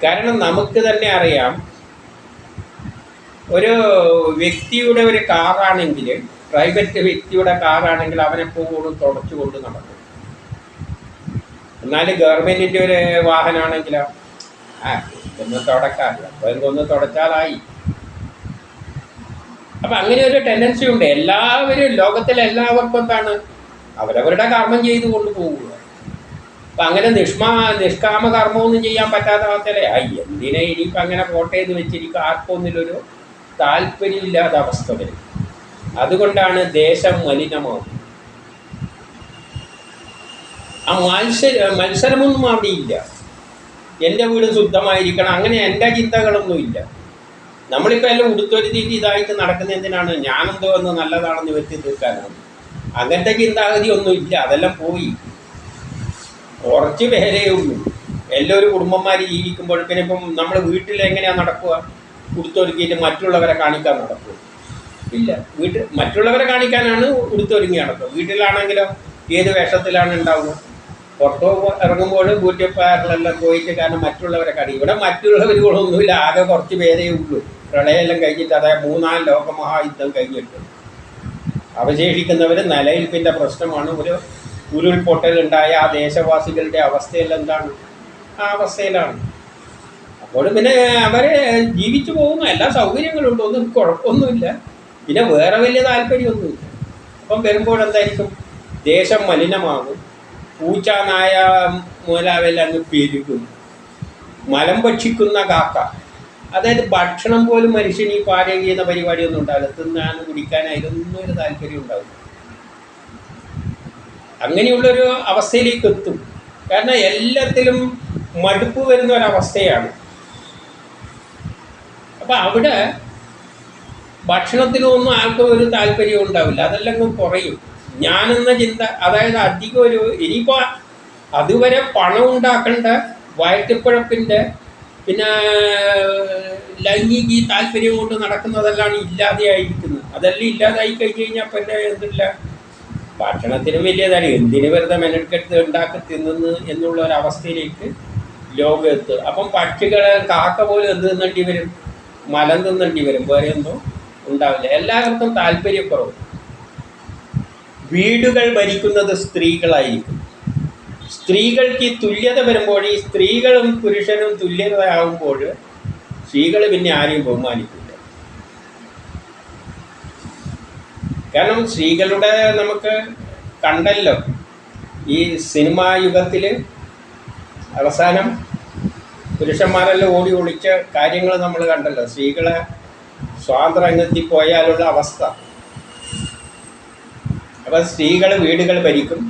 കാരണം നമുക്ക് തന്നെ അറിയാം, ഒരു വ്യക്തിയുടെ ഒരു കാറാണെങ്കിൽ, പ്രൈവറ്റ് വ്യക്തിയുടെ കാറാണെങ്കിൽ അവനെപ്പോഴും തുടച്ചുകൊണ്ട് നടക്കും. എന്നാൽ ഗവൺമെൻറ്റിൻ്റെ ഒരു വാഹനമാണെങ്കിലോ ഒന്ന് തുടക്കാറില്ല, അപ്പോൾ എന്തൊന്ന് തുടച്ചാലായി. അപ്പം അങ്ങനെ ഒരു ടെൻഡൻസി ഉണ്ട്. എല്ലാവരും, ലോകത്തിലെ എല്ലാവർക്കും എന്താണ്, അവരവരുടെ കർമ്മം ചെയ്തു കൊണ്ടുപോകുക. അപ്പം അങ്ങനെ നിഷ്കാമ കർമ്മമൊന്നും ചെയ്യാൻ പറ്റാത്ത അവസ്ഥയിലെ എന്തിനെ ഇനിയിപ്പം അങ്ങനെ പോട്ടെ എന്ന് വെച്ചിരിക്കും. ആർക്കൊന്നിലൊരു താല്പര്യമില്ലാത്ത അവസ്ഥ വരും. അതുകൊണ്ടാണ് ദേശം മലിനമാകുന്നത്. ആ മത്സരമൊന്നും അവിടെ ഇല്ല. എൻ്റെ വീട് ശുദ്ധമായിരിക്കണം, അങ്ങനെ എൻ്റെ ചിന്തകളൊന്നുമില്ല. നമ്മളിപ്പോൾ എല്ലാം ഉടുത്തൊരുത്തിയിട്ട് ഇതായിട്ട് നടക്കുന്ന എന്തിനാണ്? ഞാനെന്തോ ഒന്ന് നല്ലതാണെന്ന് വെച്ച് തീർക്കാനാണ്. അങ്ങനത്തെ ചിന്താഗതി ഒന്നും ഇല്ല, അതെല്ലാം പോയി. കുറച്ച് പേരേ ഉള്ളൂ. എല്ലാവരും കുടുംബന്മാർ ജീവിക്കുമ്പോൾ പിന്നെ ഇപ്പം നമ്മൾ വീട്ടിൽ എങ്ങനെയാണ് നടക്കുക? ഉടുത്തൊരുക്കിയിട്ട് മറ്റുള്ളവരെ കാണിക്കാൻ നടക്കുക? ഇല്ല. മറ്റുള്ളവരെ കാണിക്കാനാണ് ഉടുത്തൊരുങ്ങി നടക്കുക. വീട്ടിലാണെങ്കിലോ ഏത് വേഷത്തിലാണ് ഉണ്ടാവുക? പുറത്തോ ഇറങ്ങുമ്പോൾ ബ്യൂട്ടിപ്പാറിലെല്ലാം പോയിട്ട്, കാരണം മറ്റുള്ളവരെ കാണിക്കും. ഇവിടെ മറ്റുള്ളവരുകളൊന്നുമില്ല, ആകെ കുറച്ച് പേരേ ഉള്ളൂ. പ്രളയമെല്ലാം കഴിഞ്ഞിട്ട്, അതായത് 3-4 ലോകമഹായുദ്ധം കഴിഞ്ഞിട്ട് അവശേഷിക്കുന്നവർ നിലനിൽപ്പിൻ്റെ പ്രശ്നമാണ്. ഒരു ഉരുൾപൊട്ടലുണ്ടായ ആ ദേശവാസികളുടെ അവസ്ഥയെല്ലാം എന്താണ്? ആ അവസ്ഥയിലാണ്. അപ്പോൾ പിന്നെ അവരെ ജീവിച്ചു പോകുന്ന എല്ലാ സൗകര്യങ്ങളുണ്ട്, ഒന്നും കുഴപ്പമൊന്നുമില്ല. പിന്നെ വേറെ വലിയ താല്പര്യമൊന്നുമില്ല. അപ്പം വരുമ്പോഴെന്തായിരിക്കും? ദേശം മലിനമാകും. പൂച്ച, നായ മുതലാവെല്ലാം അങ്ങ് പെരുകും. മലം ഭക്ഷിക്കുന്ന കാക്ക, അതായത് ഭക്ഷണം പോലും മനുഷ്യന് ഈ പാചകം ചെയ്യുന്ന പരിപാടിയൊന്നും ഉണ്ടാവില്ല. തിന്നാനും കുടിക്കാനായിട്ടൊന്നും ഒരു താല്പര്യം ഉണ്ടാവില്ല. അങ്ങനെയുള്ളൊരു അവസ്ഥയിലേക്ക് എത്തും. കാരണം എല്ലാത്തിലും മടുപ്പ് വരുന്ന ഒരവസ്ഥയാണ്. അപ്പം അവിടെ ഭക്ഷണത്തിനൊന്നും ആർക്കും ഒരു താല്പര്യം ഉണ്ടാവില്ല, അതെല്ലാം കുറയും. ഞാനെന്ന ചിന്ത, അതായത് അധികം ഒരു, ഇനിയിപ്പോൾ അതുവരെ പണം ഉണ്ടാക്കേണ്ട വയറ്റിപ്പഴപ്പിൻ്റെ പിന്നെ ലൈംഗിക താല്പര്യം കൊണ്ട് നടക്കുന്നതെല്ലാം ഇല്ലാതെയായിരിക്കുന്നത്. അതെല്ലാം ഇല്ലാതായി കഴിഞ്ഞ് കഴിഞ്ഞാൽ പിന്നെ എന്തില്ല, ഭക്ഷണത്തിന് വലിയതാണ്, എന്തിന് വെറുതെ മെനക്കെടുത്ത് ഉണ്ടാക്കി തിന്നുന്നു എന്നുള്ള ഒരവസ്ഥയിലേക്ക് ലോകം എത്തുക. അപ്പം പക്ഷികൾ, കാക്ക പോലും എന്ത് തിന്നേണ്ടി വരും? മലം തിന്നേണ്ടി വരും, വേറെ ഒന്നും ഉണ്ടാവില്ല. എല്ലാവർക്കും താല്പര്യക്കുറവ്. വീടുകൾ ഭരിക്കുന്നത് സ്ത്രീകളായിരിക്കും. സ്ത്രീകൾക്ക് ഈ തുല്യത വരുമ്പോൾ, ഈ സ്ത്രീകളും പുരുഷനും തുല്യതയാകുമ്പോൾ സ്ത്രീകൾ പിന്നെ ആരെയും ബഹുമാനിക്കില്ല. കാരണം സ്ത്രീകളുടെ നമുക്ക് കണ്ടല്ലോ, ഈ സിനിമാ യുഗത്തിൽ അവസാനം പുരുഷന്മാരെല്ലാം ഓടി ഒളിച്ച കാര്യങ്ങൾ നമ്മൾ കണ്ടല്ലോ. സ്ത്രീകളെ സ്വാതന്ത്ര്യത്തിൽ പോയാലുള്ള അവസ്ഥ. അപ്പം സ്ത്രീകൾ വീടുകൾ ഭരിക്കും,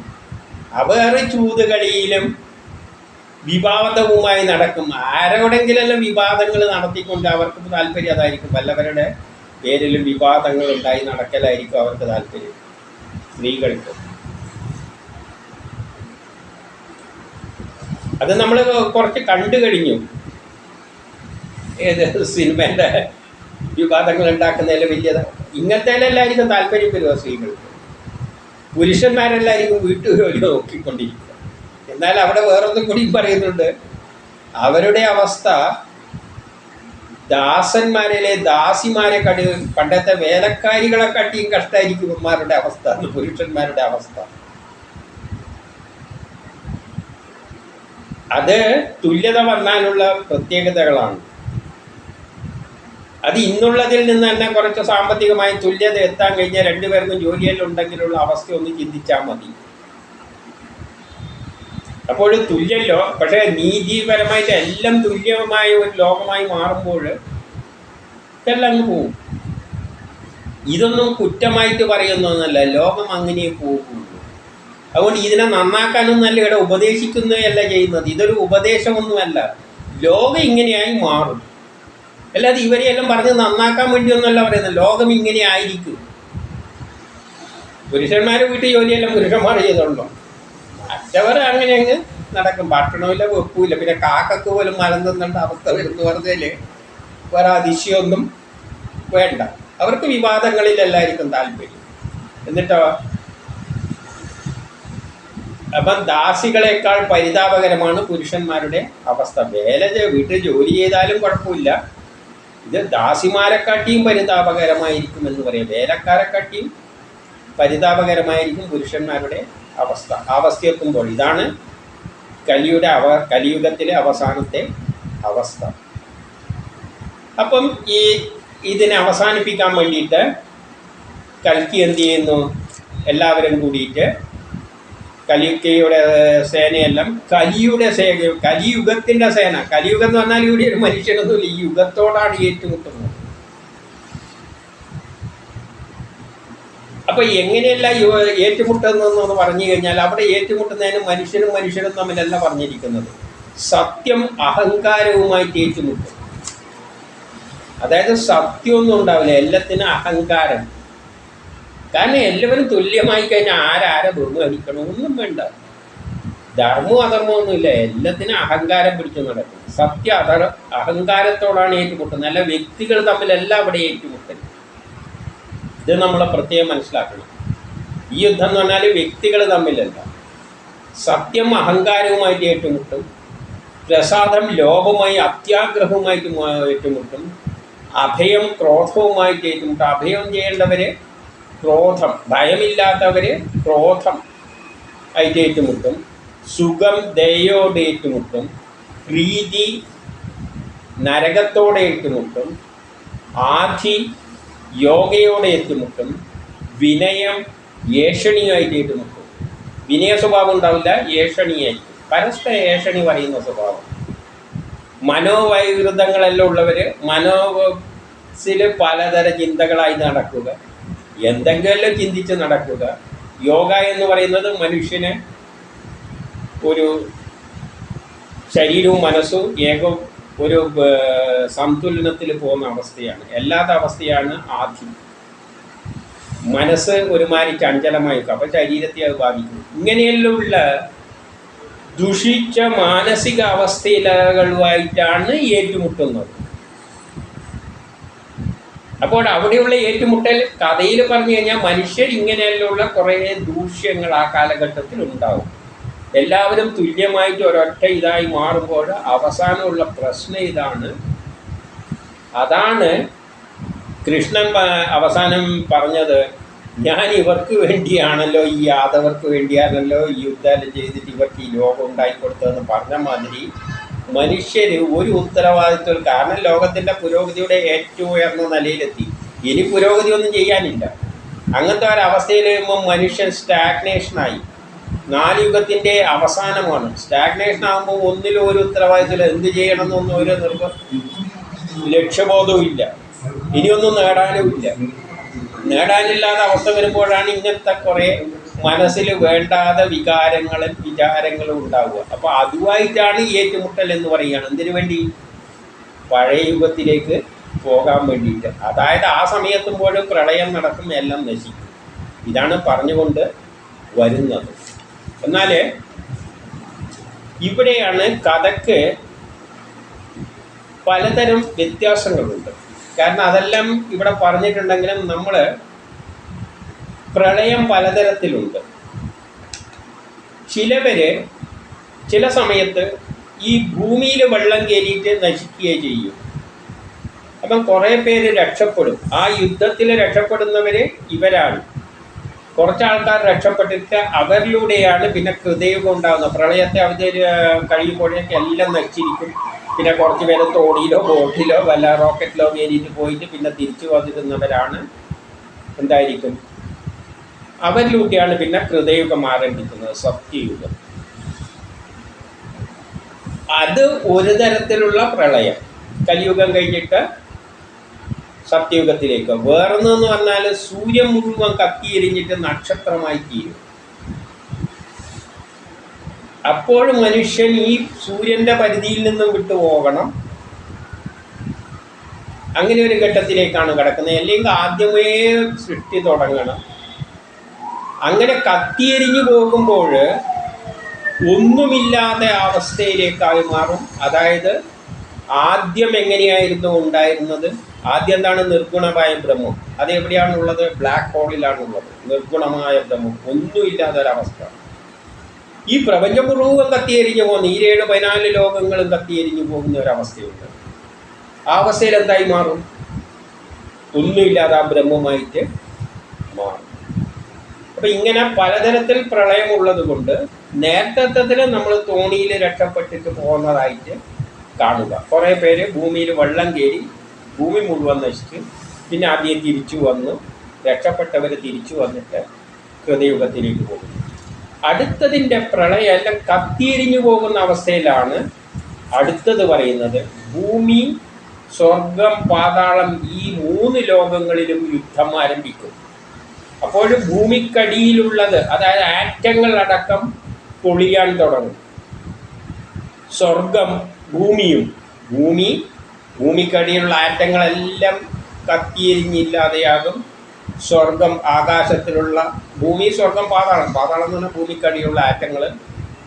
അവർ ചൂതുകളിയിലും വിവാദവുമായി നടക്കും. ആരോടെങ്കിലെല്ലാം വിവാദങ്ങൾ നടത്തിക്കൊണ്ട് അവർക്ക് താല്പര്യം അതായിരിക്കും. വല്ലവരുടെ പേരിലും വിവാദങ്ങൾ ഉണ്ടായി നടക്കലായിരിക്കും അവർക്ക് താല്പര്യം, സ്ത്രീകൾക്ക്. അത് നമ്മൾ കുറച്ച് കണ്ടു കഴിഞ്ഞു. ഏത് സിനിമേൻ്റെ വിവാദങ്ങൾ ഉണ്ടാക്കുന്നതിൽ വലിയത് ഇങ്ങനത്തേലെല്ലായിരിക്കും താല്പര്യം വരുമോ സ്ത്രീകൾക്ക്? പുരുഷന്മാരെല്ലായിരിക്കും വീട്ടുജോലി നോക്കിക്കൊണ്ടിരിക്കുക. എന്നാൽ അവിടെ വേറൊന്നും കൂടി പറയുന്നുണ്ട്. അവരുടെ അവസ്ഥ ദാസന്മാരിലെ ദാസിമാരെ പണ്ടത്തെ വേലക്കാരികളെ കാട്ടിയും കഷ്ടമായിരിക്കും ഇവന്മാരുടെ അവസ്ഥ, പുരുഷന്മാരുടെ അവസ്ഥ. അത് തുല്യത വന്നാലുള്ള പ്രത്യേകതകളാണ്. അത് ഇന്നുള്ളതിൽ നിന്ന് തന്നെ കുറച്ച് സാമ്പത്തികമായി തുല്യത എത്താൻ കഴിഞ്ഞാൽ രണ്ടുപേർക്കും ജോലിയെല്ലാം ഉണ്ടെങ്കിലുള്ള അവസ്ഥ ഒന്ന് ചിന്തിച്ചാൽ മതി. അപ്പോൾ തുല്യല്ലോ, പക്ഷേ നീതിപരമായിട്ട് എല്ലാം തുല്യമായ ഒരു ലോകമായി മാറുമ്പോൾ എല്ലാം അങ്ങ് പോവും. ഇതൊന്നും കുറ്റമായിട്ട് പറയുന്നൊന്നല്ല, ലോകം അങ്ങനെ പോകുള്ളൂ. അതുകൊണ്ട് ഇതിനെ നന്നാക്കാനൊന്നല്ല ഇവിടെ ഉപദേശിക്കുന്നതല്ല ചെയ്യുന്നത്. ഇതൊരു ഉപദേശമൊന്നുമല്ല, ലോകം ഇങ്ങനെയായി മാറും. അല്ലാതെ ഇവരെയെല്ലാം പറഞ്ഞ് നന്നാക്കാൻ വേണ്ടിയൊന്നുമല്ല പറയുന്നത്. ലോകം ഇങ്ങനെ ആയിരിക്കും. പുരുഷന്മാരെ വീട്ടിൽ ജോലിയെല്ലാം പുരുഷന്മാർ ചെയ്തോളൂ, മറ്റവർ അങ്ങനെ അങ്ങ് നടക്കും. ഭക്ഷണമില്ല, വെപ്പുമില്ല. പിന്നെ കാക്കക്ക് പോലും മലം തിന്നേണ്ട അവസ്ഥ വരുന്നു പറഞ്ഞാൽ വേറെ അതിശയമൊന്നും വേണ്ട. അവർക്ക് വിവാദങ്ങളിലെല്ലായിരിക്കും താല്പര്യം. എന്നിട്ടോ അപ്പം ദാസികളെക്കാൾ പരിതാപകരമാണ് പുരുഷന്മാരുടെ അവസ്ഥ. വീട്ടിൽ ജോലി ചെയ്താലും കുഴപ്പമില്ല, ഇത് ദാസിമാരെക്കാട്ടിയും പരിതാപകരമായിരിക്കും എന്ന് പറയാം. വേലക്കാരെക്കാട്ടിയും പരിതാപകരമായിരിക്കും പുരുഷന്മാരുടെ അവസ്ഥ. അവസ്ഥയെത്തുമ്പോൾ ഇതാണ് കലിയുഗത്തിലെ അവസാനത്തെ അവസ്ഥ. അപ്പം ഇതിനെ അവസാനിപ്പിക്കാൻ വേണ്ടിയിട്ട് കൽക്കി എന്ത് ചെയ്യുന്നു? എല്ലാവരും കൂടിയിട്ട് കലിയുടെ സേനയെല്ലാം കലിയുഗത്തിൻ്റെ സേന. കലിയുഗം എന്ന് പറഞ്ഞാൽ ഇവിടെ ഒരു മനുഷ്യനൊന്നുമില്ല, ഈ യുഗത്തോടാണ് ഏറ്റുമുട്ടുന്നത്. അപ്പോൾ എങ്ങനെയല്ല ഏറ്റുമുട്ടുന്നതെന്ന് പറഞ്ഞു കഴിഞ്ഞാൽ അവിടെ ഏറ്റുമുട്ടുന്നതിന് മനുഷ്യരും തമ്മിലല്ല പറഞ്ഞിരിക്കുന്നത്. സത്യം അഹങ്കാരവുമായിട്ട് ഏറ്റുമുട്ടും. അതായത് സത്യമൊന്നും ഉണ്ടാവില്ല, എല്ലാത്തിനും അഹങ്കാരം. കാരണം എല്ലാവരും തുല്യമായി കഴിഞ്ഞാൽ ആരാരെ ബഹുമാനിക്കണം ഒന്നും വേണ്ട. ധർമ്മവും അധർമ്മമൊന്നുമില്ല, എല്ലാത്തിനും അഹങ്കാരം പിടിച്ചു നടക്കും. അഹങ്കാരത്തോടാണ് ഏറ്റുമുട്ടുന്നത്, അല്ല വ്യക്തികൾ തമ്മിലല്ല അവിടെ ഏറ്റുമുട്ടൽ. ഇത് നമ്മൾ പ്രത്യേകം മനസ്സിലാക്കണം. ഈ യുദ്ധം എന്ന് പറഞ്ഞാൽ വ്യക്തികൾ തമ്മിലല്ല. സത്യം അഹങ്കാരവുമായിട്ട് ഏറ്റുമുട്ടും, പ്രസാദം ലോഭവുമായി അത്യാഗ്രഹവുമായിട്ട് ഏറ്റുമുട്ടും, അഭയം ക്രോധവുമായിട്ട് ഏറ്റുമുട്ടും. അഭയം ചെയ്യേണ്ടവർ ക്രോധം, ഭയമില്ലാത്തവർ ക്രോധം ആയിട്ട് ഏറ്റുമുട്ടും, സുഖം ദയോടെ ഏറ്റുമുട്ടും, പ്രീതി നരകത്തോടെ ഏറ്റുമുട്ടും, ആധി യോഗയോടെ ഏറ്റുമുട്ടും, വിനയം ഏഷണിയായിട്ട് ഏറ്റുമുട്ടും. വിനയ സ്വഭാവം ഉണ്ടാവില്ല, ഏഷണിയായിരിക്കും. പരസ്പര ഏഷണി പറയുന്ന സ്വഭാവം. മനോവൈകൃതങ്ങളെല്ലാം ഉള്ളവർ മനോസിൽ പലതര ചിന്തകളായി നടക്കുക, എന്തെങ്കിലും ചിന്തിച്ച് നടക്കുക. യോഗ എന്ന് പറയുന്നത് മനുഷ്യന് ഒരു ശരീരവും മനസ്സും ഒരു സന്തുലനത്തിൽ പോകുന്ന അവസ്ഥയാണ്. അല്ലാത്ത അവസ്ഥയാണ് ആധി. മനസ്സ് ഒരുമാതിരി ചഞ്ചലമായിരിക്കും, അപ്പോൾ ശരീരത്തെ അത് ബാധിക്കും. ഇങ്ങനെയുള്ള ദുഷിച്ച മാനസിക അവസ്ഥകളുമായിട്ടാണ് ഏറ്റുമുട്ടുന്നത്. അപ്പോൾ അവിടെയുള്ള ഏറ്റുമുട്ടൽ കഥയിൽ പറഞ്ഞു കഴിഞ്ഞാൽ മനുഷ്യർ ഇങ്ങനെയുള്ള കുറേ ദൂഷ്യങ്ങൾ ആ കാലഘട്ടത്തിൽ ഉണ്ടാവും. എല്ലാവരും തുല്യമായിട്ട് ഒരൊറ്റ ഇതായി മാറുമ്പോൾ അവസാനമുള്ള പ്രശ്നം ഇതാണ്. അതാണ് കൃഷ്ണൻ അവസാനം പറഞ്ഞത്, ഞാൻ ഇവർക്ക് വേണ്ടിയാണല്ലോ, ഈ യാദവർക്ക് വേണ്ടിയാണല്ലോ ഈ യുദ്ധം ചെയ്തിട്ട് ഇവർക്ക് ഈ ലോകം ഉണ്ടായിക്കൊടുത്തതെന്ന് പറഞ്ഞ മാതിരി മനുഷ്യർ ഒരു ഉത്തരവാദിത്വം. കാരണം ലോകത്തിൻ്റെ പുരോഗതിയുടെ ഏറ്റവും ഉയർന്ന നിലയിലെത്തി, ഇനി പുരോഗതി ഒന്നും ചെയ്യാനില്ല. അങ്ങനത്തെ ഒരവസ്ഥയിൽ വരുമ്പോൾ മനുഷ്യൻ സ്റ്റാഗ്നേഷനായി. 4 യുഗത്തിൻ്റെ അവസാനമാണ്. സ്റ്റാഗ്നേഷൻ ആകുമ്പോൾ ഒന്നിലും ഒരു ഉത്തരവാദിത്തമില്ല, എന്ത് ചെയ്യണമെന്നൊന്നും ഒരു ലക്ഷ്യബോധവും ഇല്ല, ഇനിയൊന്നും നേടാനും ഇല്ല. നേടാനില്ലാത്ത അവസ്ഥ വരുമ്പോഴാണ് ഇങ്ങനത്തെ കുറേ മനസ്സിൽ വേണ്ടാതെ വിചാരങ്ങളും ഉണ്ടാവുക. അപ്പോൾ അതുമായിട്ടാണ് ഏറ്റുമുട്ടൽ എന്ന് പറയുകയാണ്. എന്തിനു വേണ്ടി? പഴയ യുഗത്തിലേക്ക് പോകാൻ വേണ്ടിയിട്ട്. അതായത് ആ സമയത്തുമ്പോഴും പ്രളയം നടക്കും, എല്ലാം നശിക്കും. ഇതാണ് പറഞ്ഞുകൊണ്ട് വരുന്നത്. എന്നാൽ ഇവിടെയാണ് കഥയ്ക്ക് പലതരം വ്യത്യാസങ്ങളുണ്ട്. കാരണം അതെല്ലാം ഇവിടെ പറഞ്ഞിട്ടുണ്ടെങ്കിലും നമ്മൾ പ്രളയം പലതരത്തിലുണ്ട്. ചില സമയത്ത് ഈ ഭൂമിയിൽ വെള്ളം കയറിയിട്ട് നശിക്കുകയേ ചെയ്യും. അപ്പം കുറേ പേര് രക്ഷപ്പെടും. ആ യുദ്ധത്തിൽ രക്ഷപ്പെടുന്നവർ ഇവരാണ്. കുറച്ച് ആൾക്കാർ രക്ഷപ്പെട്ടിട്ട് അവരിലൂടെയാണ് പിന്നെ കൃതയുഗം ഉണ്ടാകുന്നത്. പ്രളയത്തെ അവർ കഴിയുമ്പോഴേക്ക് എല്ലാം നശിച്ചിരിക്കും. പിന്നെ കുറച്ച് പേര് തോണിയിലോ ബോട്ടിലോ വല്ല റോക്കറ്റിലോ കയറിയിട്ട് പോയിട്ട് പിന്നെ തിരിച്ചു വന്നിരുന്നവരാണ് എന്തായിരിക്കും, അവരിലൂടെയാണ് പിന്നെ കൃതയുഗം ആരംഭിക്കുന്നത്, സത്യയുഗം. അത് ഒരു തരത്തിലുള്ള പ്രളയം, കലിയുഗം കഴിഞ്ഞിട്ട് സത്യയുഗത്തിലേക്ക്. വേറൊന്നെന്ന് പറഞ്ഞാൽ സൂര്യൻ മുഴുവൻ കത്തിയെരിഞ്ഞിട്ട് നക്ഷത്രമായി തീരും. അപ്പോൾ മനുഷ്യൻ ഈ സൂര്യൻ്റെ പരിധിയിൽ നിന്നും വിട്ടുപോകണം. അങ്ങനെ ഒരു ഘട്ടത്തിലേക്കാണ് കിടക്കുന്നത്. അല്ലെങ്കിൽ ആദ്യമേ സൃഷ്ടി തുടങ്ങണം. അങ്ങനെ കത്തിയെരിഞ്ഞു പോകുമ്പോൾ ഒന്നുമില്ലാത്ത അവസ്ഥയിലേക്കായി മാറും. അതായത് ആദ്യം എങ്ങനെയായിരുന്നു ഉണ്ടായിരുന്നത്? ആദ്യം എന്താണ്? നിർഗുണമായ ബ്രഹ്മം. അതെവിടെയാണുള്ളത്? ബ്ലാക്ക് ഹോളിലാണുള്ളത്. നിർഗുണമായ ബ്രഹ്മം, ഒന്നുമില്ലാത്തൊരവസ്ഥ. ഈ പ്രപഞ്ചം മുഴുവൻ കത്തിയെരിഞ്ഞു പോകുന്ന 14 ലോകങ്ങളും കത്തിയെരിഞ്ഞു പോകുന്ന ഒരവസ്ഥയുണ്ട്. ആ അവസ്ഥയിൽ എന്തായി മാറും? ഒന്നുമില്ലാതെ ആ ബ്രഹ്മമായിട്ട് മാറും. അപ്പം ഇങ്ങനെ പലതരത്തിൽ പ്രളയമുള്ളത് കൊണ്ട് നേരത്തെ നമ്മൾ തോണിയിൽ രക്ഷപ്പെട്ടിട്ട് പോകുന്നതായിട്ട് കാണുക. കുറേ പേര് ഭൂമിയിൽ വെള്ളം കയറി ഭൂമി മുഴുവൻ നശിച്ച് പിന്നെ ആദ്യം തിരിച്ചു വന്നു, രക്ഷപ്പെട്ടവർ തിരിച്ചു വന്നിട്ട് കൃതയുഗത്തിലേക്ക് പോകുന്നു. അടുത്തതിൻ്റെ പ്രളയം എല്ലാം കത്തിയെരിഞ്ഞു പോകുന്ന അവസ്ഥയിലാണ് അടുത്തത് പറയുന്നത്. ഭൂമി, സ്വർഗം, പാതാളം ഈ 3 ലോകങ്ങളിലും യുദ്ധം ആരംഭിക്കും. അപ്പോൾ ഭൂമിക്കടിയിലുള്ളത്, അതായത് ആറ്റങ്ങൾ അടക്കം പൊളിയാൻ തുടങ്ങും. സ്വർഗം, ഭൂമിക്കടിയിലുള്ള ആറ്റങ്ങളെല്ലാം കത്തിയെരിഞ്ഞില്ലാതെയാകും. സ്വർഗം, ആകാശത്തിലുള്ള ഭൂമി, സ്വർഗം, പാതാളം എന്ന് പറഞ്ഞാൽ ഭൂമിക്കടിയുള്ള ആറ്റങ്ങൾ.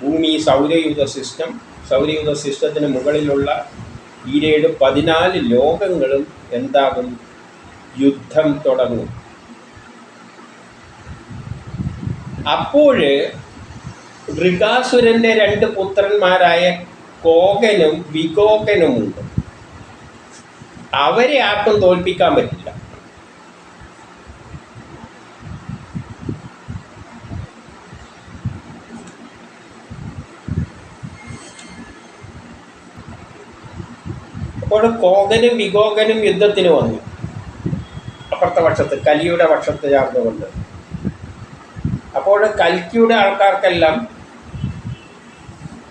ഭൂമി, സൗരയൂഥ സിസ്റ്റത്തിന് മുകളിലുള്ള 14 ലോകങ്ങളും എന്താകും? യുദ്ധം തുടങ്ങും. അപ്പോൾ വൃകാസുരൻ്റെ 2 പുത്രന്മാരായ കോകനും വികോകനുമുണ്ട്. അവരെ ആർക്കും തോൽപ്പിക്കാൻ പറ്റില്ല. അപ്പോൾ കോകനും വികോകനും യുദ്ധത്തിന് വന്നു. അപ്പുറത്തെ പക്ഷത്ത്, കലിയുടെ പക്ഷത്ത് ചേർന്നുകൊണ്ട്. അപ്പോൾ കൽക്കിയുടെ ആൾക്കാർക്കെല്ലാം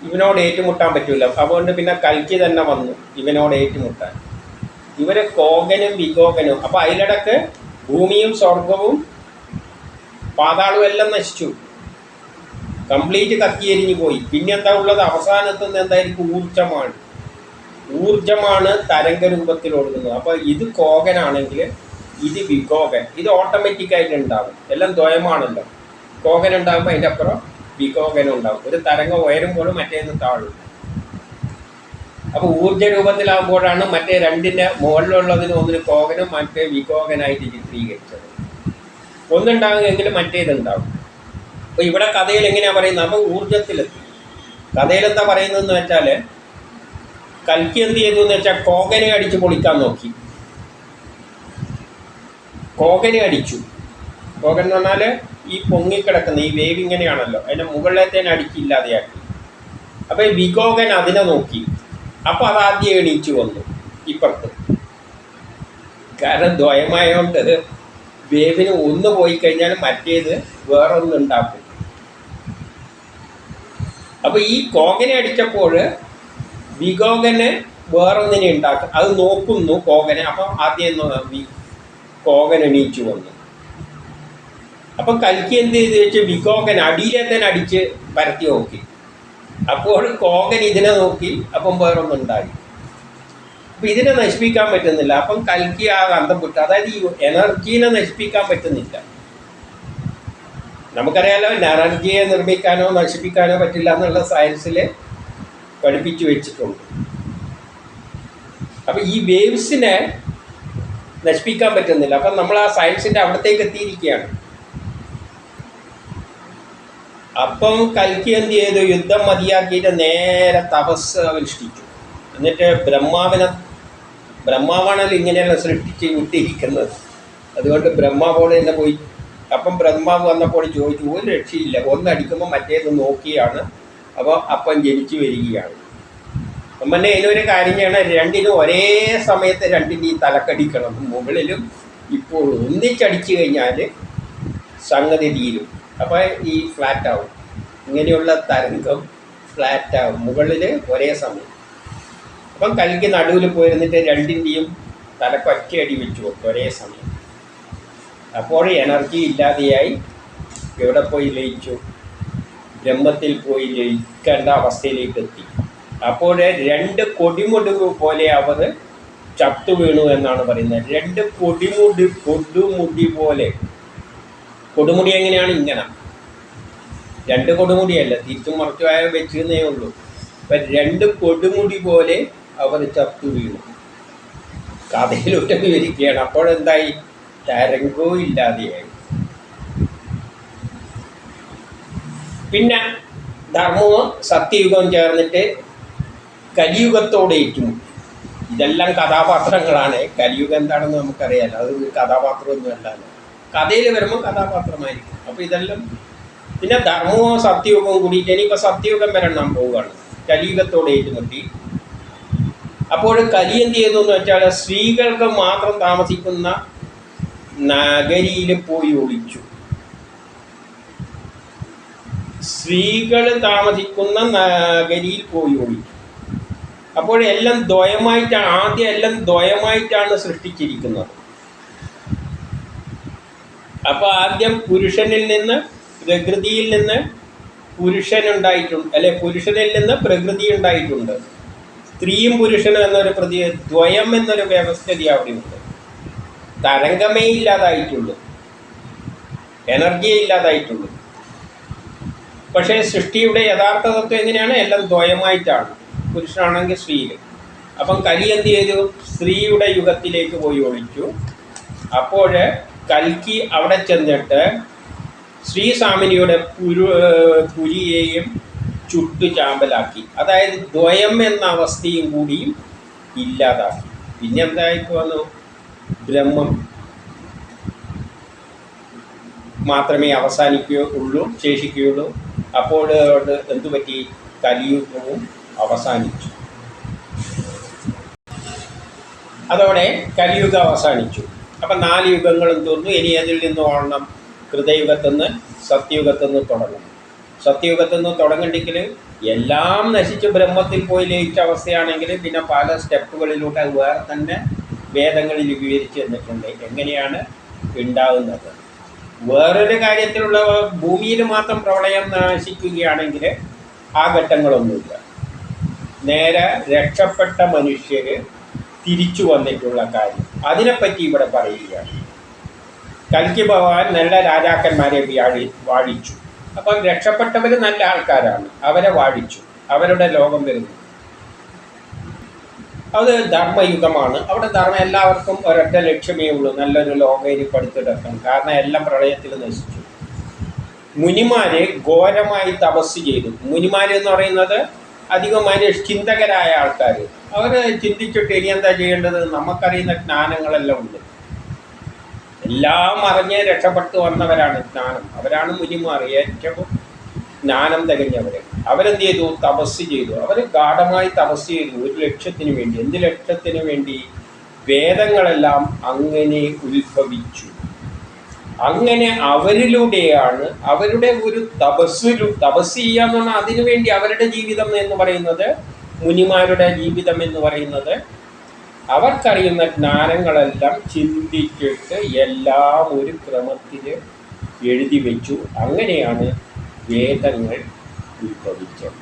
ഇവനോട് ഏറ്റുമുട്ടാൻ പറ്റില്ല. അതുകൊണ്ട് പിന്നെ കൽക്കി തന്നെ വന്നു ഇവനോട് ഏറ്റുമുട്ടാൻ. ഇവർ കോകനും വികോകനും. അപ്പോൾ അതിലിടക്ക് ഭൂമിയും സ്വർഗവും പാതാളവും എല്ലാം നശിച്ചു, കംപ്ലീറ്റ് കത്തിയെരിഞ്ഞു പോയി. പിന്നെ എന്താ ഉള്ളത്? അവസാനത്തുനിന്ന് എന്തായിരിക്കും? ഊർജമാണ് തരംഗരൂപത്തിൽ ഒഴുകുന്നത്. അപ്പോൾ ഇത് കോകനാണെങ്കിൽ ഇത് വികോകൻ. ഇത് ഓട്ടോമാറ്റിക്കായിട്ട് ഉണ്ടാകും. എല്ലാം ദ്വയമാണല്ലോ. കോകൻ ഉണ്ടാകുമ്പോൾ അതിൻ്റെ അപ്പുറം വികോകനും ഉണ്ടാകും. ഒരു തരംഗം ഉയരുമ്പോഴും മറ്റേന്ന് താഴും. അപ്പോൾ ഊർജ രൂപത്തിലാകുമ്പോഴാണ് മറ്റേ രണ്ടിൻ്റെ മുകളിലുള്ളതിന് ഒന്നിന് കോകനും മറ്റേ വികോകനായിട്ട് ചിത്രീകരിച്ചത്. ഒന്നുണ്ടാകുമെങ്കിലും മറ്റേതുണ്ടാകും. അപ്പോൾ ഇവിടെ കഥയിൽ എങ്ങനെയാണ് പറയുന്നത്? അപ്പോൾ ഊർജത്തിലെത്തി. കഥയിലെന്താ പറയുന്നതെന്ന് വെച്ചാൽ, കൽക്കി എന്ത് ചെയ്തു എന്ന് വെച്ചാൽ കോകനെ അടിച്ച് പൊളിക്കാൻ നോക്കി. കോകനെ അടിച്ചു. കോകൻ എന്ന് പറഞ്ഞാൽ ഈ പൊങ്ങിക്കിടക്കുന്ന ഈ വേവ് ഇങ്ങനെയാണല്ലോ, അതിൻ്റെ മുകളിലത്തേനെ അടിക്കില്ലാതെയാക്കി. അപ്പോൾ ഈ വികോകൻ അതിനെ നോക്കി. അപ്പോൾ അതാദ്യം എണീച്ചു വന്നു ഇപ്പുറത്ത്. കാരണം ദ്വയമായതുകൊണ്ട് വേവിന് ഒന്ന് പോയി കഴിഞ്ഞാൽ മറ്റേത് വേറൊന്നുണ്ടാക്കും. അപ്പോൾ ഈ കോകനെ അടിച്ചപ്പോൾ വികോകന് വേറൊന്നിനെ ഉണ്ടാക്കും. അത് നോക്കുന്നു കോകനെ. അപ്പം ആദ്യം കോകൻ എണീച്ചു വന്നു. അപ്പം കൽക്കി എന്ത് ചെയ്ത് വെച്ച് വികോകൻ അടിയിലെ തന്നെ അടിച്ച് പരത്തി നോക്കി. അപ്പോൾ കോകൻ ഇതിനെ നോക്കി. അപ്പം വേറൊന്നുണ്ടായി. അപ്പം ഇതിനെ നശിപ്പിക്കാൻ പറ്റുന്നില്ല. അപ്പം കൽക്കി ആ അന്തം വിട്ടു. അതായത് ഈ എനർജീനെ നശിപ്പിക്കാൻ പറ്റുന്നില്ല. നമുക്കറിയാലോ, എനർജിയെ നിർമ്മിക്കാനോ നശിപ്പിക്കാനോ പറ്റില്ല എന്നുള്ള സയൻസിൽ പഠിപ്പിച്ചു വെച്ചിട്ടുണ്ട്. അപ്പം ഈ വേവ്സിനെ നശിപ്പിക്കാൻ പറ്റുന്നില്ല. അപ്പം നമ്മൾ ആ സയൻസിൻ്റെ അവിടത്തേക്ക് എത്തിയിരിക്കുകയാണ്. അപ്പം കൽക്കി എന്ത് ചെയ്തു? യുദ്ധം മതിയാക്കിയിട്ട് നേരെ തപസ് അനുഷ്ഠിച്ചു. എന്നിട്ട് ബ്രഹ്മാവാണല്ലോ ഇങ്ങനെയല്ല സൃഷ്ടിച്ച് വിട്ടിരിക്കുന്നത്. അതുകൊണ്ട് ബ്രഹ്മാവോട് തന്നെ പോയി. അപ്പം ബ്രഹ്മാവ് വന്നപ്പോൾ ചോദിച്ചു, ഒരു രക്ഷയില്ല, ഒന്നടിക്കുമ്പോൾ മറ്റേത് നോക്കിയാണ്. അപ്പോൾ അപ്പം ജനിച്ചു വരികയാണ്. അപ്പം തന്നെ ഇതിനൊരു കാര്യം ചെയ്യണം, രണ്ടിനും ഒരേ സമയത്ത് രണ്ടിൻ്റെ ഈ തലക്കടിക്കണം. മുകളിലും ഇപ്പോൾ ഒന്നിച്ചടിച്ചു കഴിഞ്ഞാൽ സംഗതി തീരും. അപ്പോൾ ഈ ഫ്ലാറ്റാവും. ഇങ്ങനെയുള്ള തരംഗം ഫ്ലാറ്റാവും മുകളിൽ ഒരേ സമയം. അപ്പം കൽക്കി നടുവിൽ പോയിരുന്നിട്ട് രണ്ടിൻ്റെയും തലക്കൊറ്റയടി വെച്ചു കൊടുത്തു ഒരേ സമയം. അപ്പോൾ എനർജി ഇല്ലാതെയായി. എവിടെ പോയി ലയിച്ചു? ബ്രഹ്മത്തിൽ പോയി ലയിക്കേണ്ട അവസ്ഥയിലേക്ക് എത്തി. അപ്പോൾ രണ്ട് കൊടിമുടി പോലെ അവർ ചത്തു വീണു എന്നാണ് പറയുന്നത്. രണ്ട് കൊടുമുടി പോലെ. കൊടുമുടി എങ്ങനെയാണ്? ഇങ്ങനെ രണ്ട് കൊടുമുടിയല്ല, തിരിച്ചും മറിച്ചുമായ വെച്ചേ ഉള്ളൂ. അപ്പം രണ്ട് കൊടുമുടി പോലെ അവർ ചത്തു വീണു. കഥയിലൊക്കെ വിവരിക്കുകയാണ്. അപ്പോഴെന്തായി? തരംഗവും ഇല്ലാതെയായി. പിന്നെ ധർമ്മവും സത്യയുഗവും ചേർന്നിട്ട് കലിയുഗത്തോടെ ഏറ്റുമുട്ടി. ഇതെല്ലാം കഥാപാത്രങ്ങളാണ്. കലിയുഗം എന്താണെന്ന് നമുക്കറിയാലോ. അത് കഥാപാത്രമൊന്നും അല്ലല്ലോ. കഥയിൽ വരുമ്പോൾ കഥാപാത്രമായിരിക്കും. അപ്പോൾ ഇതെല്ലാം പിന്നെ ധർമ്മവും സത്യയുഗവും കൂടിയിട്ട് ഇനിയിപ്പോൾ സത്യയുഗം വരണം പോവുകയാണ്. കലിയുഗത്തോടെ ഏറ്റുമുട്ടി. അപ്പോൾ കലി എന്ത് ചെയ്തു എന്ന് വെച്ചാൽ സ്ത്രീകൾക്ക് മാത്രം താമസിക്കുന്ന നഗരിയിൽ പോയി ഒളിച്ചു. സ്ത്രീകൾ താമസിക്കുന്ന നഗരിയിൽ പോയി ഒളിച്ചു. അപ്പോൾ എല്ലാം ദ്വയമായിട്ടാണ്. ആദ്യം എല്ലാം ദ്വയമായിട്ടാണ് സൃഷ്ടിച്ചിരിക്കുന്നത്. അപ്പോൾ ആദ്യം പുരുഷനിൽ നിന്ന് പ്രകൃതിയിൽ നിന്ന് പുരുഷനുണ്ടായിട്ടുണ്ട്, അല്ലെ പുരുഷനിൽ നിന്ന് പ്രകൃതി ഉണ്ടായിട്ടുണ്ട്. സ്ത്രീയും പുരുഷനും എന്നൊരു ദ്വയം എന്നൊരു വ്യവസ്ഥിതി അവിടെയുണ്ട്. തരംഗമേ ഇല്ലാതായിട്ടുള്ളൂ, എനർജിയെ ഇല്ലാതായിട്ടുള്ളൂ. പക്ഷേ സൃഷ്ടിയുടെ യഥാർത്ഥ തത്വം എങ്ങനെയാണ്? എല്ലാം ദ്വയമായിട്ടാണ്. പുരുഷനാണെങ്കിൽ സ്ത്രീയിൽ. അപ്പം കലി എന്ത് ചെയ്തു? സ്ത്രീയുടെ യുഗത്തിലേക്ക് പോയി ഒളിച്ചു. അപ്പോൾ കൽക്കി അവിടെ ചെന്നിട്ട് ശ്രീസാമിനിയുടെ പുരിയെയും ചുട്ടു ചാമ്പലാക്കി. അതായത് ദ്വയം എന്ന അവസ്ഥയും കൂടിയും ഇല്ലാതാക്കി. പിന്നെ എന്തായിട്ട് വന്നു? ബ്രഹ്മം മാത്രമേ അവസാനിക്കുകയുള്ളൂ, ശേഷിക്കുകയുള്ളൂ. അപ്പോൾ എന്തുപറ്റി? കലിയുഗവും അവസാനിച്ചു. അതോടെ കലിയുഗം അവസാനിച്ചു. അപ്പം 4 യുഗങ്ങളും തീർന്നു. ഇനി അതിൽ നിന്ന് ഓടണം കൃതയുഗത്തുനിന്ന് സത്യയുഗത്തുനിന്ന് തുടങ്ങും. സത്യയുഗത്തുനിന്ന് തുടങ്ങണ്ടെങ്കിൽ എല്ലാം നശിച്ച് ബ്രഹ്മത്തിൽ പോയി ലയിച്ച അവസ്ഥയാണെങ്കിൽ പിന്നെ പല സ്റ്റെപ്പുകളിലൂടെ അത് വേറെ തന്നെ വേദങ്ങളിൽ വിവരിച്ച് തന്നിട്ടുണ്ട് എങ്ങനെയാണ് ഉണ്ടാകുന്നത്. വേറൊരു കാര്യത്തിലുള്ള ഭൂമിയിൽ മാത്രം പ്രളയം നശിക്കുകയാണെങ്കിൽ ആ ഘട്ടങ്ങളൊന്നുമില്ല. നേരെ രക്ഷപ്പെട്ട മനുഷ്യർ തിരിച്ചു വന്നിട്ടുള്ള കാര്യം അതിനെപ്പറ്റി ഇവിടെ പറയുകയാണ്. കൽക്കി ഭഗവാൻ നല്ല രാജാക്കന്മാരെ വാഴിച്ചു. അപ്പം രക്ഷപ്പെട്ടവർ നല്ല ആൾക്കാരാണ്, അവരെ വാഴിച്ചു, അവരുടെ ലോകം വരുന്നു. അത് ധർമ്മയുഗമാണ്. അവിടെ ധർമ്മം എല്ലാവർക്കും ഒരൊറ്റ ലക്ഷ്യമേ ഉള്ളൂ, നല്ലൊരു ലോകം പടുത്തെടുക്കണം. കാരണം എല്ലാം പ്രളയത്തിൽ നശിച്ചു. മുനിമാര് ഘോരമായി തപസ് ചെയ്തു. മുനിമാരെന്ന് പറയുന്നത് അധികം ചിന്തകരായ ആൾക്കാർ. അവർ ചിന്തിച്ചിട്ട് ഇനി എന്താ ചെയ്യേണ്ടത്? നമുക്കറിയുന്ന ജ്ഞാനങ്ങളെല്ലാം ഉണ്ട്, എല്ലാം അറിഞ്ഞ് രക്ഷപ്പെട്ടു വന്നവരാണ് ജ്ഞാനം. അവരാണ് മുനിമാർ, ഏറ്റവും ജ്ഞാനം തികഞ്ഞവർ. അവരെന്ത് ചെയ്തു? തപസ് ചെയ്തു. അവർ ഗാഢമായി തപസ് ചെയ്തു ഒരു ലക്ഷ്യത്തിന് വേണ്ടി. എന്ത് ലക്ഷ്യത്തിന് വേണ്ടി? വേദങ്ങളെല്ലാം അങ്ങനെ ഉത്ഭവിച്ചു. അങ്ങനെ അവരിലൂടെയാണ് അവരുടെ ഒരു തപസ് ചെയ്യാന്ന് പറഞ്ഞാൽ അതിനുവേണ്ടി അവരുടെ ജീവിതം എന്ന് പറയുന്നത്, മുനിമാരുടെ ജീവിതം എന്ന് പറയുന്നത്, അവർക്കറിയുന്ന ജ്ഞാനങ്ങളെല്ലാം ചിന്തിച്ചിട്ട് എല്ലാം ഒരു ക്രമത്തിൽ എഴുതി വെച്ചു. അങ്ങനെയാണ് വേദങ്ങൾ ഉത്ഭവിച്ചത്.